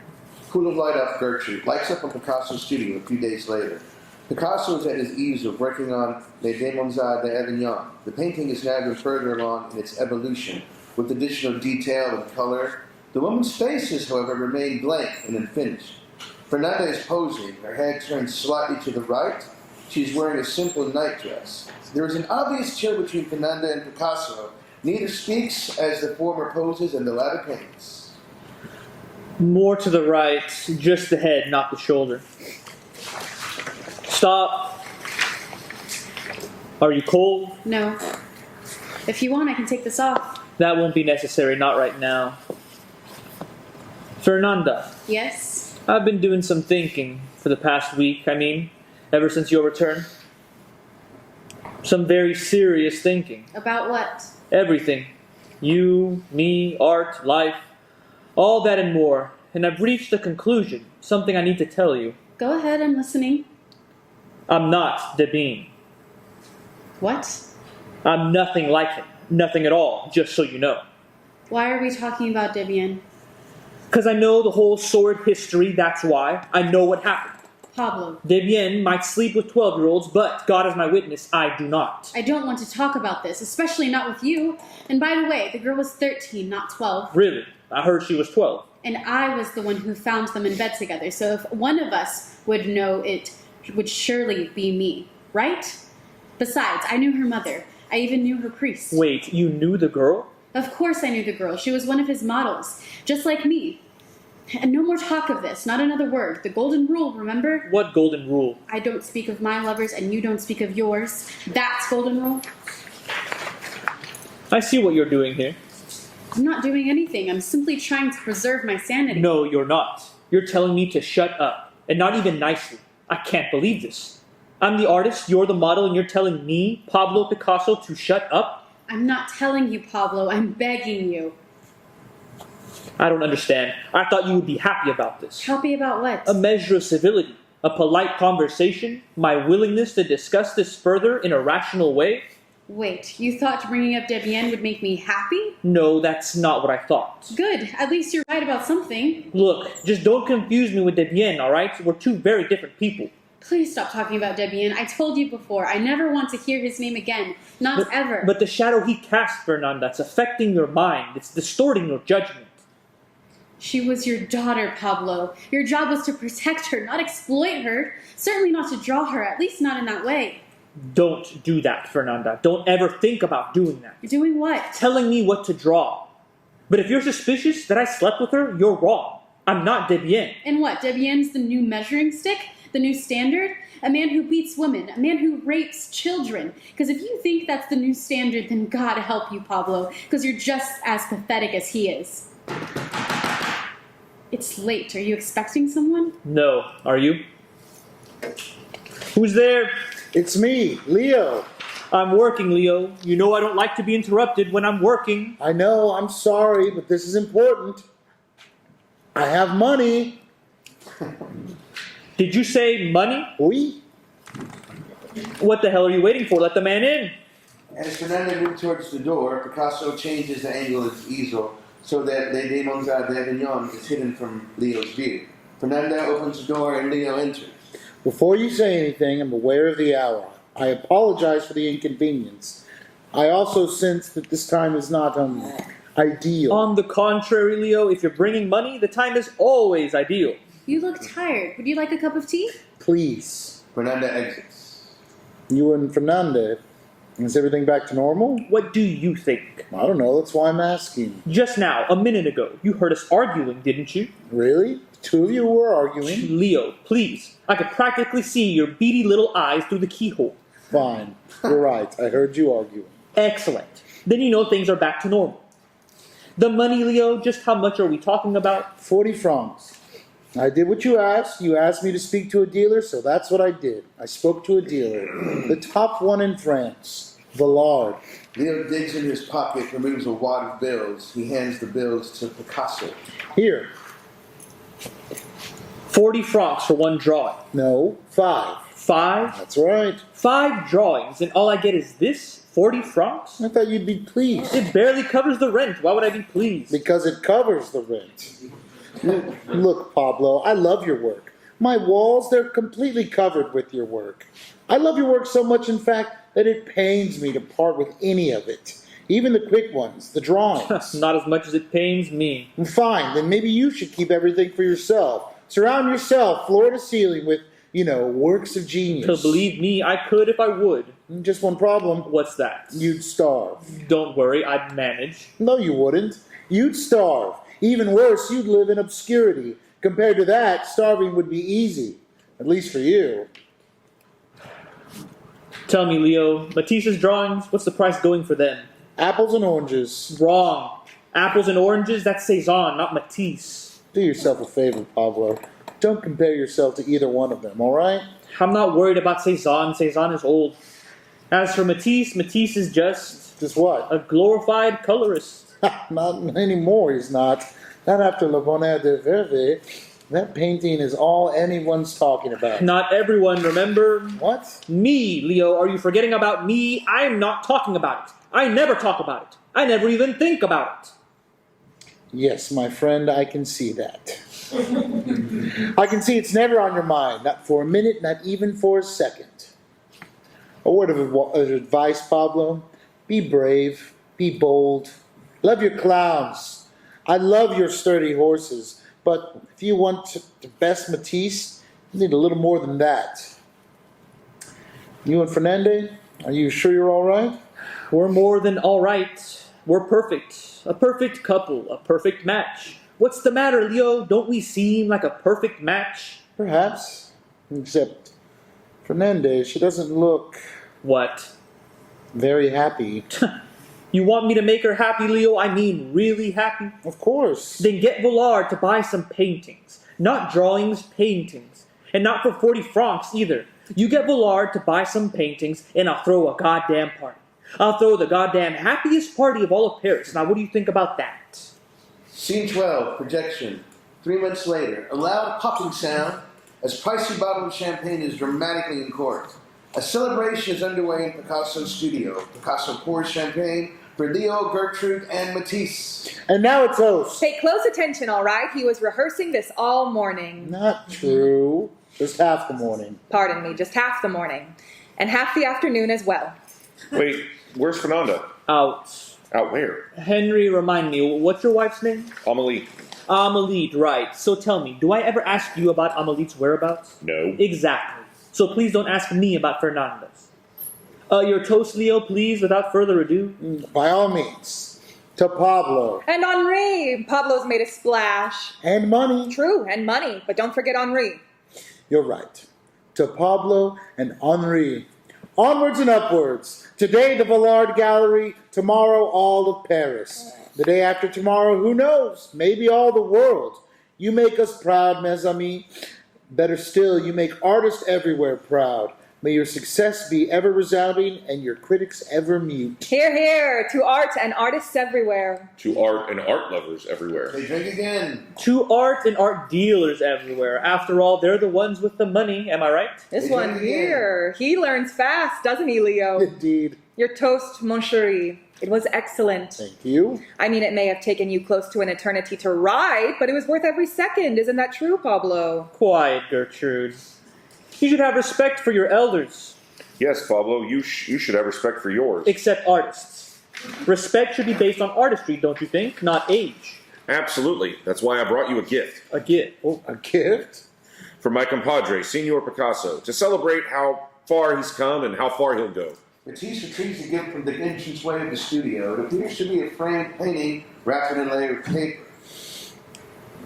Speaker 1: Pool of light off Gertrude lights up on Picasso's studio a few days later. Picasso is at his easel working on Les Demonzades d'Avignon. The painting is now further along in its evolution, with additional detail and color. The woman's faces, however, remain blank and unfinished. Fernanda is posing, her head turned slightly to the right. She is wearing a simple nightdress. There is an obvious chill between Fernanda and Picasso. Neither speaks as the former poses and the latter paints.
Speaker 5: More to the right, just the head, not the shoulder. Stop. Are you cold?
Speaker 7: No. If you want, I can take this off.
Speaker 5: That won't be necessary, not right now. Fernanda,
Speaker 7: Yes?
Speaker 5: I've been doing some thinking for the past week, ever since your return. Some very serious thinking.
Speaker 7: About what?
Speaker 5: Everything. You, me, art, life, all that and more. And I've reached a conclusion, something I need to tell you.
Speaker 7: Go ahead, I'm listening.
Speaker 5: I'm not Devine.
Speaker 7: What?
Speaker 5: I'm nothing like him. Nothing at all, just so you know.
Speaker 7: Why are we talking about Debian?
Speaker 5: Because I know the whole sordid history, that's why. I know what happened.
Speaker 7: Pablo.
Speaker 5: Debian might sleep with 12-year-olds, but God is my witness, I do not.
Speaker 7: I don't want to talk about this, especially not with you. And by the way, the girl was 13, not 12.
Speaker 5: Really? I heard she was 12.
Speaker 7: And I was the one who found them in bed together, so if one of us would know, it would surely be me, right? Besides, I knew her mother. I even knew her priest.
Speaker 5: Wait, you knew the girl?
Speaker 7: Of course I knew the girl. She was one of his models, just like me. And no more talk of this, not another word. The golden rule, remember?
Speaker 5: What golden rule?
Speaker 7: I don't speak of my lovers and you don't speak of yours. That's golden rule.
Speaker 5: I see what you're doing here.
Speaker 7: I'm not doing anything. I'm simply trying to preserve my sanity.
Speaker 5: No, you're not. You're telling me to shut up. And not even nicely. I can't believe this. I'm the artist, you're the model, and you're telling me, Pablo Picasso, to shut up?
Speaker 7: I'm not telling you, Pablo. I'm begging you.
Speaker 5: I don't understand. I thought you would be happy about this.
Speaker 7: Happy about what?
Speaker 5: A measure of civility, a polite conversation, my willingness to discuss this further in a rational way.
Speaker 7: Wait, you thought bringing up Debian would make me happy?
Speaker 5: No, that's not what I thought.
Speaker 7: Good. At least you're right about something.
Speaker 5: Look, just don't confuse me with Debian, alright? We're two very different people.
Speaker 7: Please stop talking about Debian. I told you before, I never want to hear his name again. Not ever.
Speaker 5: But the shadow he cast, Fernanda, it's affecting your mind. It's distorting your judgment.
Speaker 7: She was your daughter, Pablo. Your job was to protect her, not exploit her. Certainly not to draw her, at least not in that way.
Speaker 5: Don't do that, Fernanda. Don't ever think about doing that.
Speaker 7: You're doing what?
Speaker 5: Telling me what to draw. But if you're suspicious that I slept with her, you're wrong. I'm not Debian.
Speaker 7: And what, Debian's the new measuring stick? The new standard? A man who beats women, a man who rapes children. Because if you think that's the new standard, then God help you, Pablo, because you're just as pathetic as he is. It's late. Are you expecting someone?
Speaker 5: No. Are you? Who's there?
Speaker 4: It's me, Leo.
Speaker 5: I'm working, Leo. You know I don't like to be interrupted when I'm working.
Speaker 4: I know, I'm sorry, but this is important. I have money.
Speaker 5: Did you say money?
Speaker 4: Oui.
Speaker 5: What the hell are you waiting for? Let the man in.
Speaker 1: As Fernanda moves towards the door, Picasso changes the angle of his easel so that Les Demonzades d'Avignon is hidden from Leo's view. Fernanda opens the door and Leo enters.
Speaker 4: Before you say anything, I'm aware of the hour. I apologize for the inconvenience. I also sense that this time is not ideal.
Speaker 5: On the contrary, Leo, if you're bringing money, the time is always ideal.
Speaker 7: You look tired. Would you like a cup of tea?
Speaker 4: Please.
Speaker 1: Fernanda exits.
Speaker 4: You and Fernanda, is everything back to normal?
Speaker 5: What do you think?
Speaker 4: I don't know, that's why I'm asking.
Speaker 5: Just now, a minute ago, you heard us arguing, didn't you?
Speaker 4: Really? The two of you were arguing?
Speaker 5: Leo, please. I could practically see your beady little eyes through the keyhole.
Speaker 4: Fine. You're right. I heard you arguing.
Speaker 5: Excellent. Then you know things are back to normal. The money, Leo, just how much are we talking about?
Speaker 4: 40 francs. I did what you asked. You asked me to speak to a dealer, so that's what I did. I spoke to a dealer. The top one in France. Villard.
Speaker 1: Leo digs in his pocket, removes a wad of bills. He hands the bills to Picasso.
Speaker 4: Here.
Speaker 5: 40 francs for one drawing.
Speaker 4: No, 5.
Speaker 5: 5?
Speaker 4: That's right.
Speaker 5: 5 drawings, and all I get is this? 40 francs?
Speaker 4: I thought you'd be pleased.
Speaker 5: It barely covers the rent. Why would I be pleased?
Speaker 4: Because it covers the rent. Look, Pablo, I love your work. My walls, they're completely covered with your work. I love your work so much, in fact, that it pains me to part with any of it. Even the quick ones, the drawings.
Speaker 5: Not as much as it pains me.
Speaker 4: Fine, then maybe you should keep everything for yourself. Surround yourself, floor to ceiling, with, works of genius.
Speaker 5: Believe me, I could if I would.
Speaker 4: Just one problem.
Speaker 5: What's that?
Speaker 4: You'd starve.
Speaker 5: Don't worry, I'd manage.
Speaker 4: No, you wouldn't. You'd starve. Even worse, you'd live in obscurity. Compared to that, starving would be easy. At least for you.
Speaker 5: Tell me, Leo, Matisse's drawings, what's the price going for them?
Speaker 4: Apples and oranges.
Speaker 5: Wrong. Apples and oranges, that's Cezanne, not Matisse.
Speaker 4: Do yourself a favor, Pablo. Don't compare yourself to either one of them, all right?
Speaker 5: I'm not worried about Cezanne. Cezanne is old. As for Matisse, Matisse is just...
Speaker 4: Just what?
Speaker 5: A glorified colorist.
Speaker 4: Not anymore, he's not. Not after Le Bonheur de Verve. That painting is all anyone's talking about.
Speaker 5: Not everyone, remember?
Speaker 4: What?
Speaker 5: Me, Leo, are you forgetting about me? I'm not talking about it. I never talk about it. I never even think about it.
Speaker 4: Yes, my friend, I can see that. I can see it's never on your mind. Not for a minute, not even for a second. A word of advice, Pablo. Be brave. Be bold. Love your clowns. I love your sturdy horses. But if you want the best Matisse, you need a little more than that. You and Fernandez, are you sure you're all right?
Speaker 5: We're more than all right. We're perfect. A perfect couple. A perfect match. What's the matter, Leo? Don't we seem like a perfect match?
Speaker 4: Perhaps. Except Fernandez, she doesn't look...
Speaker 5: What?
Speaker 4: Very happy.
Speaker 5: You want me to make her happy, Leo? I mean really happy?
Speaker 4: Of course.
Speaker 5: Then get Villard to buy some paintings. Not drawings, paintings. And not for 40 francs either. You get Villard to buy some paintings, and I'll throw a goddamn party. I'll throw the goddamn happiest party of all of Paris. Now, what do you think about that?
Speaker 1: Scene 12, projection. 3 months later, a loud popping sound as pricey bottle of champagne is dramatically uncorked. A celebration is underway in Picasso's studio. Picasso pours champagne for Leo, Gertrude, and Matisse.
Speaker 4: And now it's toast.
Speaker 6: Pay close attention, all right? He was rehearsing this all morning.
Speaker 4: Not true. Just half the morning.
Speaker 6: Pardon me, just half the morning. And half the afternoon as well.
Speaker 3: Wait, where's Fernanda?
Speaker 5: Out.
Speaker 3: Out where?
Speaker 5: Henry, remind me, what's your wife's name?
Speaker 3: Amelie.
Speaker 5: Amelie, right. So tell me, do I ever ask you about Amelie's whereabouts?
Speaker 3: No.
Speaker 5: Exactly. So please don't ask me about Fernandez. Your toast, Leo, please, without further ado.
Speaker 4: By all means. To Pablo.
Speaker 6: And Henri. Pablo's made a splash.
Speaker 4: And money.
Speaker 6: True, and money. But don't forget Henri.
Speaker 4: You're right. To Pablo and Henri. Onwards and upwards. Today the Villard Gallery. Tomorrow all of Paris. The day after tomorrow, who knows? Maybe all the world. You make us proud, mes amis. Better still, you make artists everywhere proud. May your success be ever resounding and your critics ever mute.
Speaker 6: Hear, hear, to art and artists everywhere.
Speaker 3: To art and art lovers everywhere.
Speaker 1: They drink again.
Speaker 5: To art and art dealers everywhere. After all, they're the ones with the money, am I right?
Speaker 6: This
Speaker 1: They
Speaker 6: one
Speaker 1: drink again.
Speaker 6: here, he learns fast, doesn't he, Leo?
Speaker 4: Indeed.
Speaker 6: Your toast, mon chéri. It was excellent.
Speaker 4: Thank you.
Speaker 6: I mean, it may have taken you close to an eternity to write, but it was worth every second. Isn't that true, Pablo?
Speaker 5: Quiet, Gertrude. You should have respect for your elders.
Speaker 3: Yes, Pablo, you should have respect for yours.
Speaker 5: Except artists. Respect should be based on artistry, don't you think? Not age.
Speaker 3: Absolutely. That's why I brought you a gift.
Speaker 5: A gift.
Speaker 4: Oh, a gift?
Speaker 3: From my compadre, Senor Picasso, to celebrate how far he's come and how far he'll go.
Speaker 1: Matisse retrieves the gift from the entranceway of the studio. It appears to be a framed painting wrapped in a layer of paper.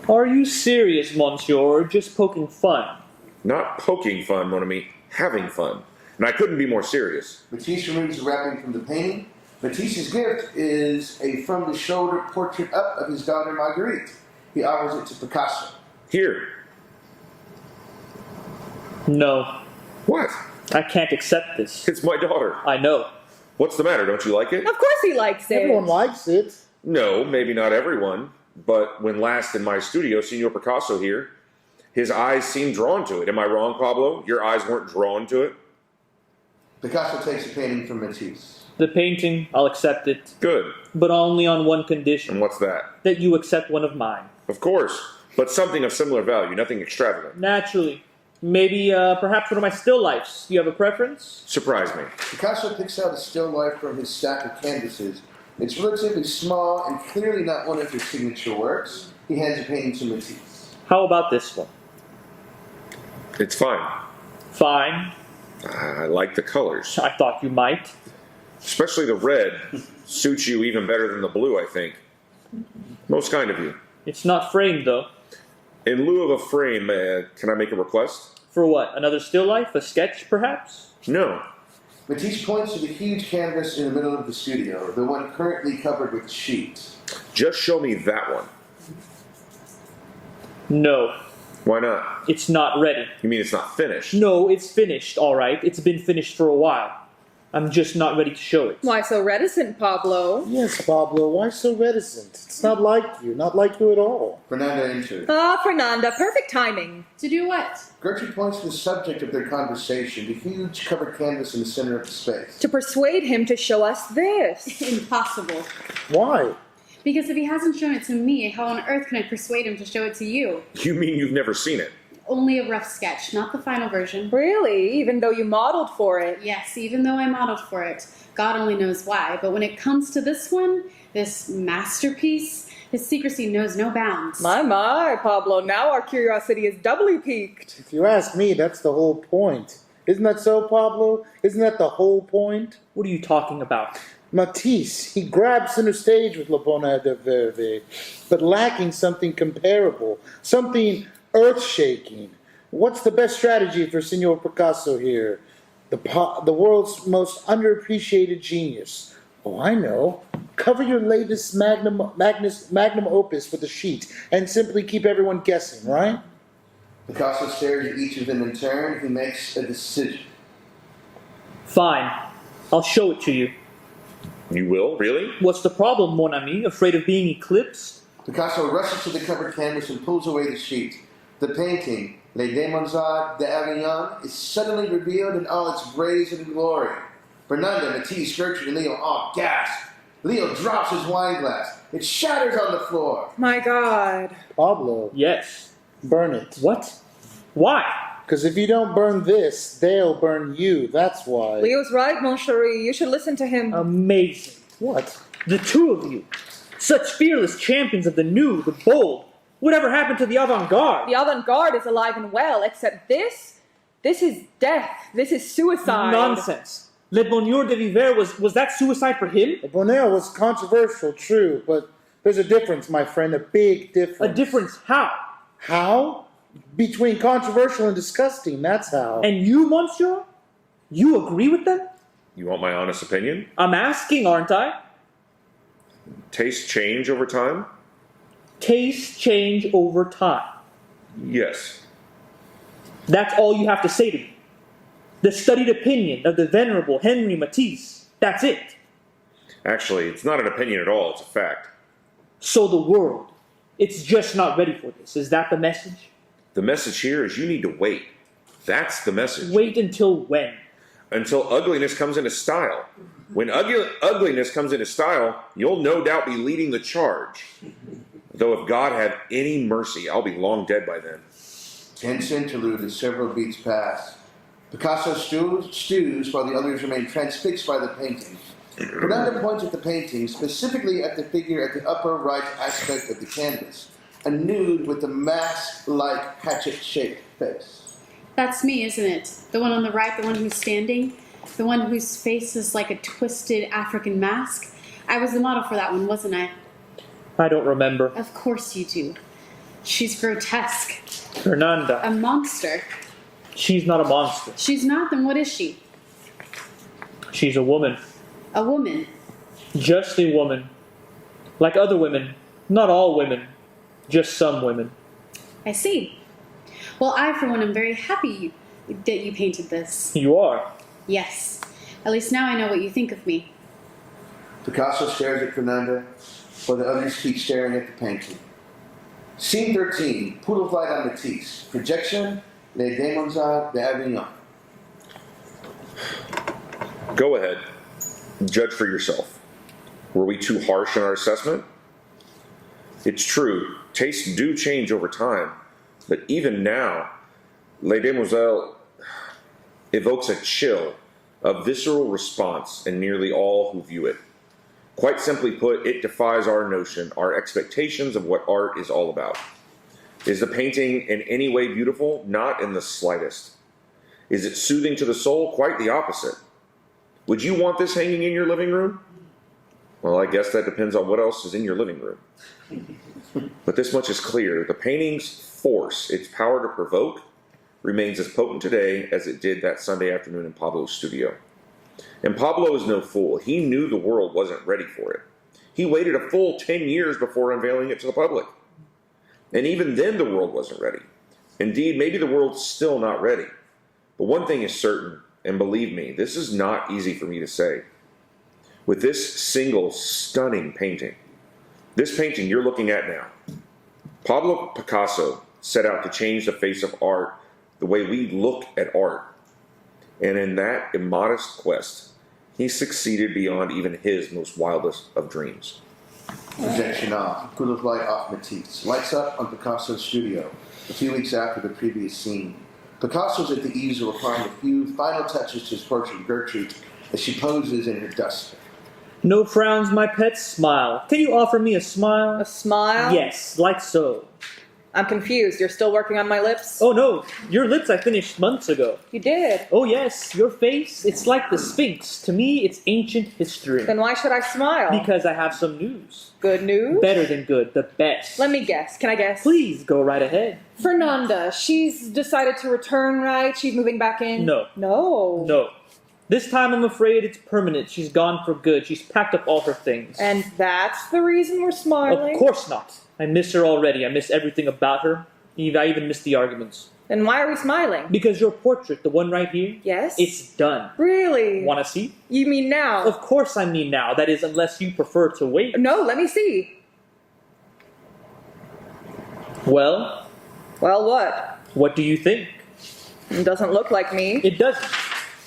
Speaker 5: Are you serious, monsieur, or just poking fun?
Speaker 3: Not poking fun, mon ami, having fun. And I couldn't be more serious.
Speaker 1: Matisse removes the wrapping from the painting. Matisse's gift is a from-the-shoulder portrait up of his daughter Marguerite. He offers it to Picasso.
Speaker 3: Here.
Speaker 5: No.
Speaker 3: What?
Speaker 5: I can't accept this.
Speaker 3: It's my daughter.
Speaker 5: I know.
Speaker 3: What's the matter? Don't you like it?
Speaker 6: Of course he likes it.
Speaker 4: Everyone likes it.
Speaker 3: No, maybe not everyone. But when last in my studio, Senor Picasso here, his eyes seemed drawn to it. Am I wrong, Pablo? Your eyes weren't drawn to it?
Speaker 1: Picasso takes the painting from Matisse.
Speaker 5: The painting, I'll accept it.
Speaker 3: Good.
Speaker 5: But only on one condition.
Speaker 3: And what's that?
Speaker 5: That you accept one of mine.
Speaker 3: Of course. But something of similar value, nothing extravagant.
Speaker 5: Naturally. Maybe, perhaps one of my still lifes. Do you have a preference?
Speaker 3: Surprise me.
Speaker 1: Picasso picks out a still life from his stack of canvases. It's relatively small and clearly not one of his signature works. He hands the painting to Matisse.
Speaker 5: How about this one?
Speaker 3: It's fine.
Speaker 5: Fine.
Speaker 3: I like the colors.
Speaker 5: I thought you might.
Speaker 3: Especially the red. Suits you even better than the blue, I think. Most kind of you.
Speaker 5: It's not framed, though.
Speaker 3: In lieu of a frame, can I make a request?
Speaker 5: For what? Another still life? A sketch, perhaps?
Speaker 3: No.
Speaker 1: Matisse points to the huge canvas in the middle of the studio, the one currently covered with sheets.
Speaker 3: Just show me that one.
Speaker 5: No.
Speaker 3: Why not?
Speaker 5: It's not ready.
Speaker 3: You mean it's not finished?
Speaker 5: No, it's finished, all right. It's been finished for a while. I'm just not ready to show it.
Speaker 6: Why so reticent, Pablo?
Speaker 4: Yes, Pablo, why so reticent? It's not like you at all.
Speaker 1: Fernanda enters.
Speaker 6: Ah, Fernanda, perfect timing.
Speaker 7: To do what?
Speaker 1: Gertrude points to the subject of their conversation, the huge covered canvas in the center of the space.
Speaker 6: To persuade him to show us this.
Speaker 7: Impossible.
Speaker 4: Why?
Speaker 7: Because if he hasn't shown it to me, how on earth can I persuade him to show it to you?
Speaker 3: You mean you've never seen it?
Speaker 7: Only a rough sketch, not the final version.
Speaker 6: Really? Even though you modeled for it?
Speaker 7: Yes, even though I modeled for it. God only knows why. But when it comes to this one, this masterpiece, his secrecy knows no bounds.
Speaker 6: My, Pablo, now our curiosity is doubly piqued.
Speaker 4: If you ask me, that's the whole point. Isn't that so, Pablo? Isn't that the whole point?
Speaker 5: What are you talking about?
Speaker 4: Matisse, he grabbed center stage with La Bona de Verve, but lacking something comparable, something earth-shaking. What's the best strategy for Senor Picasso here? The world's most underappreciated genius. Oh, I know. Cover your latest magnum opus with a sheet and simply keep everyone guessing, right?
Speaker 1: Picasso stares at each of them in turn. He makes a decision.
Speaker 5: Fine. I'll show it to you.
Speaker 3: You will? Really?
Speaker 5: What's the problem, mon ami? Afraid of being eclipsed?
Speaker 1: Picasso rushes to the covered canvas and pulls away the sheet. The painting, Les Demoiselles d'Avignon, is suddenly revealed in all its grace and glory. Fernanda, Matisse, Gertrude, and Leo all gasp. Leo drops his wine glass. It shatters on the floor.
Speaker 6: My God.
Speaker 4: Pablo,
Speaker 5: Yes.
Speaker 4: burn it.
Speaker 5: What? Why?
Speaker 4: Because if you don't burn this, they'll burn you. That's why.
Speaker 6: Leo's right, mon chéri. You should listen to him.
Speaker 5: Amazing.
Speaker 4: What?
Speaker 5: The two of you. Such fearless champions of the new, the bold. Whatever happened to the avant-garde?
Speaker 6: The avant-garde is alive and well, except this is death. This is suicide.
Speaker 5: Nonsense. Le Bonheur de Vivre, was that suicide for him?
Speaker 4: Bonheur was controversial, true, but there's a difference, my friend, a big difference.
Speaker 5: A difference how?
Speaker 4: How? Between controversial and disgusting, that's how.
Speaker 5: And you, monsieur? You agree with them?
Speaker 3: You want my honest opinion?
Speaker 5: I'm asking, aren't I?
Speaker 3: Tastes change over time?
Speaker 5: Tastes change over time.
Speaker 3: Yes.
Speaker 5: That's all you have to say to me. The studied opinion of the venerable Henri Matisse. That's it.
Speaker 3: Actually, it's not an opinion at all, it's a fact.
Speaker 5: So the world, it's just not ready for this. Is that the message?
Speaker 3: The message here is you need to wait. That's the message.
Speaker 5: Wait until when?
Speaker 3: Until ugliness comes into style. When ugliness comes into style, you'll no doubt be leading the charge. Though if God have any mercy, I'll be long dead by then.
Speaker 1: Tense interlude as several beats pass. Picasso stews while the others remain transfixed by the painting. Fernanda points at the painting, specifically at the figure at the upper right aspect of the canvas, a nude with a mask-like hatchet-shaped face.
Speaker 7: That's me, isn't it? The one on the right, the one who's standing, the one whose face is like a twisted African mask. I was the model for that one, wasn't I?
Speaker 5: I don't remember.
Speaker 7: Of course you do. She's grotesque.
Speaker 5: Fernanda.
Speaker 7: A monster.
Speaker 5: She's not a monster.
Speaker 7: She's not, then what is she?
Speaker 5: She's a woman.
Speaker 7: A woman.
Speaker 5: Just a woman. Like other women. Not all women. Just some women.
Speaker 7: I see. Well, I, for one, am very happy that you painted this.
Speaker 5: You are.
Speaker 7: Yes. At least now I know what you think of me.
Speaker 1: Picasso stares at Fernanda, while the others keep staring at the painting. Scene 13, Poodle Flight on Matisse. Projection, Les Demoiselles d'Avignon.
Speaker 3: Go ahead. Judge for yourself. Were we too harsh in our assessment? It's true, tastes do change over time, but even now, Les Demoiselles evokes a chill, a visceral response in nearly all who view it. Quite simply put, it defies our notion, our expectations of what art is all about. Is the painting in any way beautiful? Not in the slightest. Is it soothing to the soul? Quite the opposite. Would you want this hanging in your living room? Well, I guess that depends on what else is in your living room. But this much is clear. The painting's force, its power to provoke, remains as potent today as it did that Sunday afternoon in Pablo's studio. And Pablo is no fool. He knew the world wasn't ready for it. He waited a full 10 years before unveiling it to the public. And even then the world wasn't ready. Indeed, maybe the world's still not ready. But one thing is certain, and believe me, this is not easy for me to say. With this single stunning painting, this painting you're looking at now, Pablo Picasso set out to change the face of art, the way we look at art. And in that immodest quest, he succeeded beyond even his most wildest of dreams.
Speaker 1: Projection off. Poodle Flight off Matisse. Lights up on Picasso's studio, a few weeks after the previous scene. Picasso's at the easel applying a few final touches to his portrait of Gertrude as she poses in her duster.
Speaker 5: No frowns, my pet, smile. Can you offer me a smile?
Speaker 6: A smile?
Speaker 5: Yes, like so.
Speaker 6: I'm confused. You're still working on my lips?
Speaker 5: Oh no, your lips I finished months ago.
Speaker 6: You did?
Speaker 5: Oh yes, your face, it's like the Sphinx. To me, it's ancient history.
Speaker 6: Then why should I smile?
Speaker 5: Because I have some news.
Speaker 6: Good news?
Speaker 5: Better than good, the best.
Speaker 6: Let me guess. Can I guess?
Speaker 5: Please, go right ahead.
Speaker 6: Fernanda, she's decided to return, right? She's moving back in?
Speaker 5: No.
Speaker 6: No.
Speaker 5: No. This time I'm afraid it's permanent. She's gone for good. She's packed up all her things.
Speaker 6: And that's the reason we're smiling?
Speaker 5: Of course not. I miss her already. I miss everything about her. I even miss the arguments.
Speaker 6: Then why are we smiling?
Speaker 5: Because your portrait, the one right here,
Speaker 6: Yes?
Speaker 5: it's done.
Speaker 6: Really?
Speaker 5: Want to see?
Speaker 6: You mean now?
Speaker 5: Of course I mean now. That is, unless you prefer to wait.
Speaker 6: No, let me see.
Speaker 5: Well,
Speaker 6: Well, what?
Speaker 5: what do you think?
Speaker 6: It doesn't look like me.
Speaker 5: It doesn't.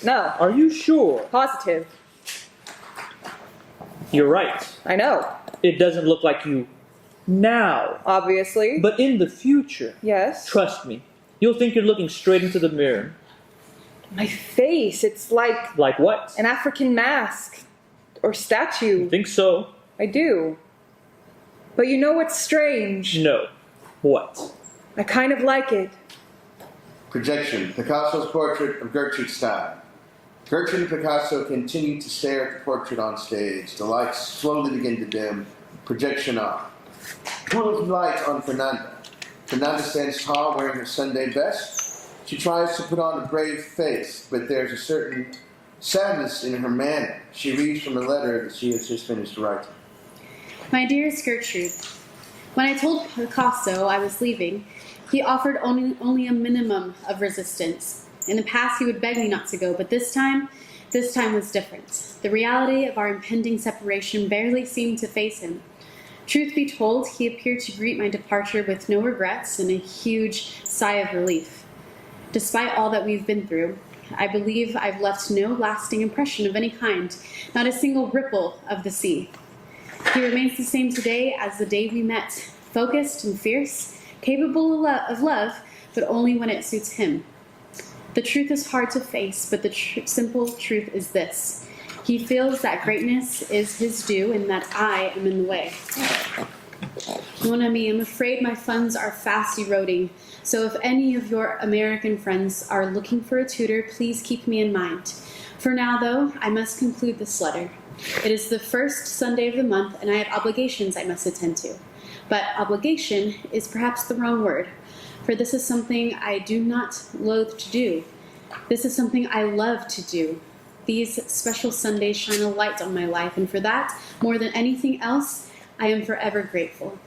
Speaker 6: No.
Speaker 5: Are you sure?
Speaker 6: Positive.
Speaker 5: You're right.
Speaker 6: I know.
Speaker 5: It doesn't look like you now.
Speaker 6: Obviously.
Speaker 5: But in the future,
Speaker 6: Yes?
Speaker 5: trust me, you'll think you're looking straight into the mirror.
Speaker 6: My face, it's like
Speaker 5: Like what?
Speaker 6: an African mask. Or statue.
Speaker 5: Think so?
Speaker 6: I do. But you know what's strange?
Speaker 5: No. What?
Speaker 6: I kind of like it.
Speaker 1: Projection. Picasso's portrait of Gertrude Stein. Gertrude and Picasso continue to stare at the portrait on stage. The lights slowly begin to dim. Projection off. Pool of light on Fernanda. Fernanda stands tall wearing her Sunday best. She tries to put on a brave face, but there's a certain sadness in her manner. She reads from a letter that she has just finished writing.
Speaker 7: My dearest Gertrude, when I told Picasso I was leaving, he offered only a minimum of resistance. In the past, he would beg me not to go, but this time was different. The reality of our impending separation barely seemed to faze him. Truth be told, he appeared to greet my departure with no regrets and a huge sigh of relief. Despite all that we've been through, I believe I've left no lasting impression of any kind, not a single ripple of the sea. He remains the same today as the day we met, focused and fierce, capable of love, but only when it suits him. The truth is hard to face, but the simple truth is this. He feels that greatness is his due and that I am in the way. Mon ami, I'm afraid my funds are fast eroding, so if any of your American friends are looking for a tutor, please keep me in mind. For now, though, I must conclude this letter. It is the first Sunday of the month, and I have obligations I must attend to. But obligation is perhaps the wrong word, for this is something I do not loathe to do. This is something I love to do. These special Sundays shine a light on my life, and for that, more than anything else, I am forever grateful.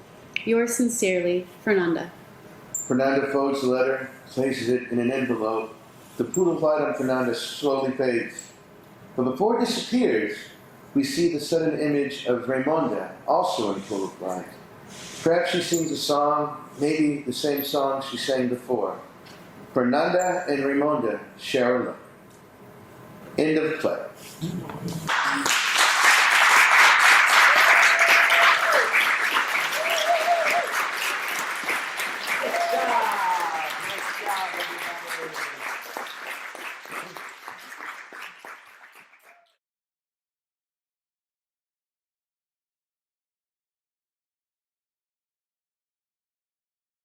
Speaker 7: Yours sincerely, Fernanda.
Speaker 1: Fernanda folds the letter, places it in an envelope. The poodle light on Fernanda slowly fades. But before it disappears, we see the sudden image of Raimonda, also in total blind. Perhaps she sings a song, maybe the same song she sang before. Fernanda and Raimonda share a look. End of play.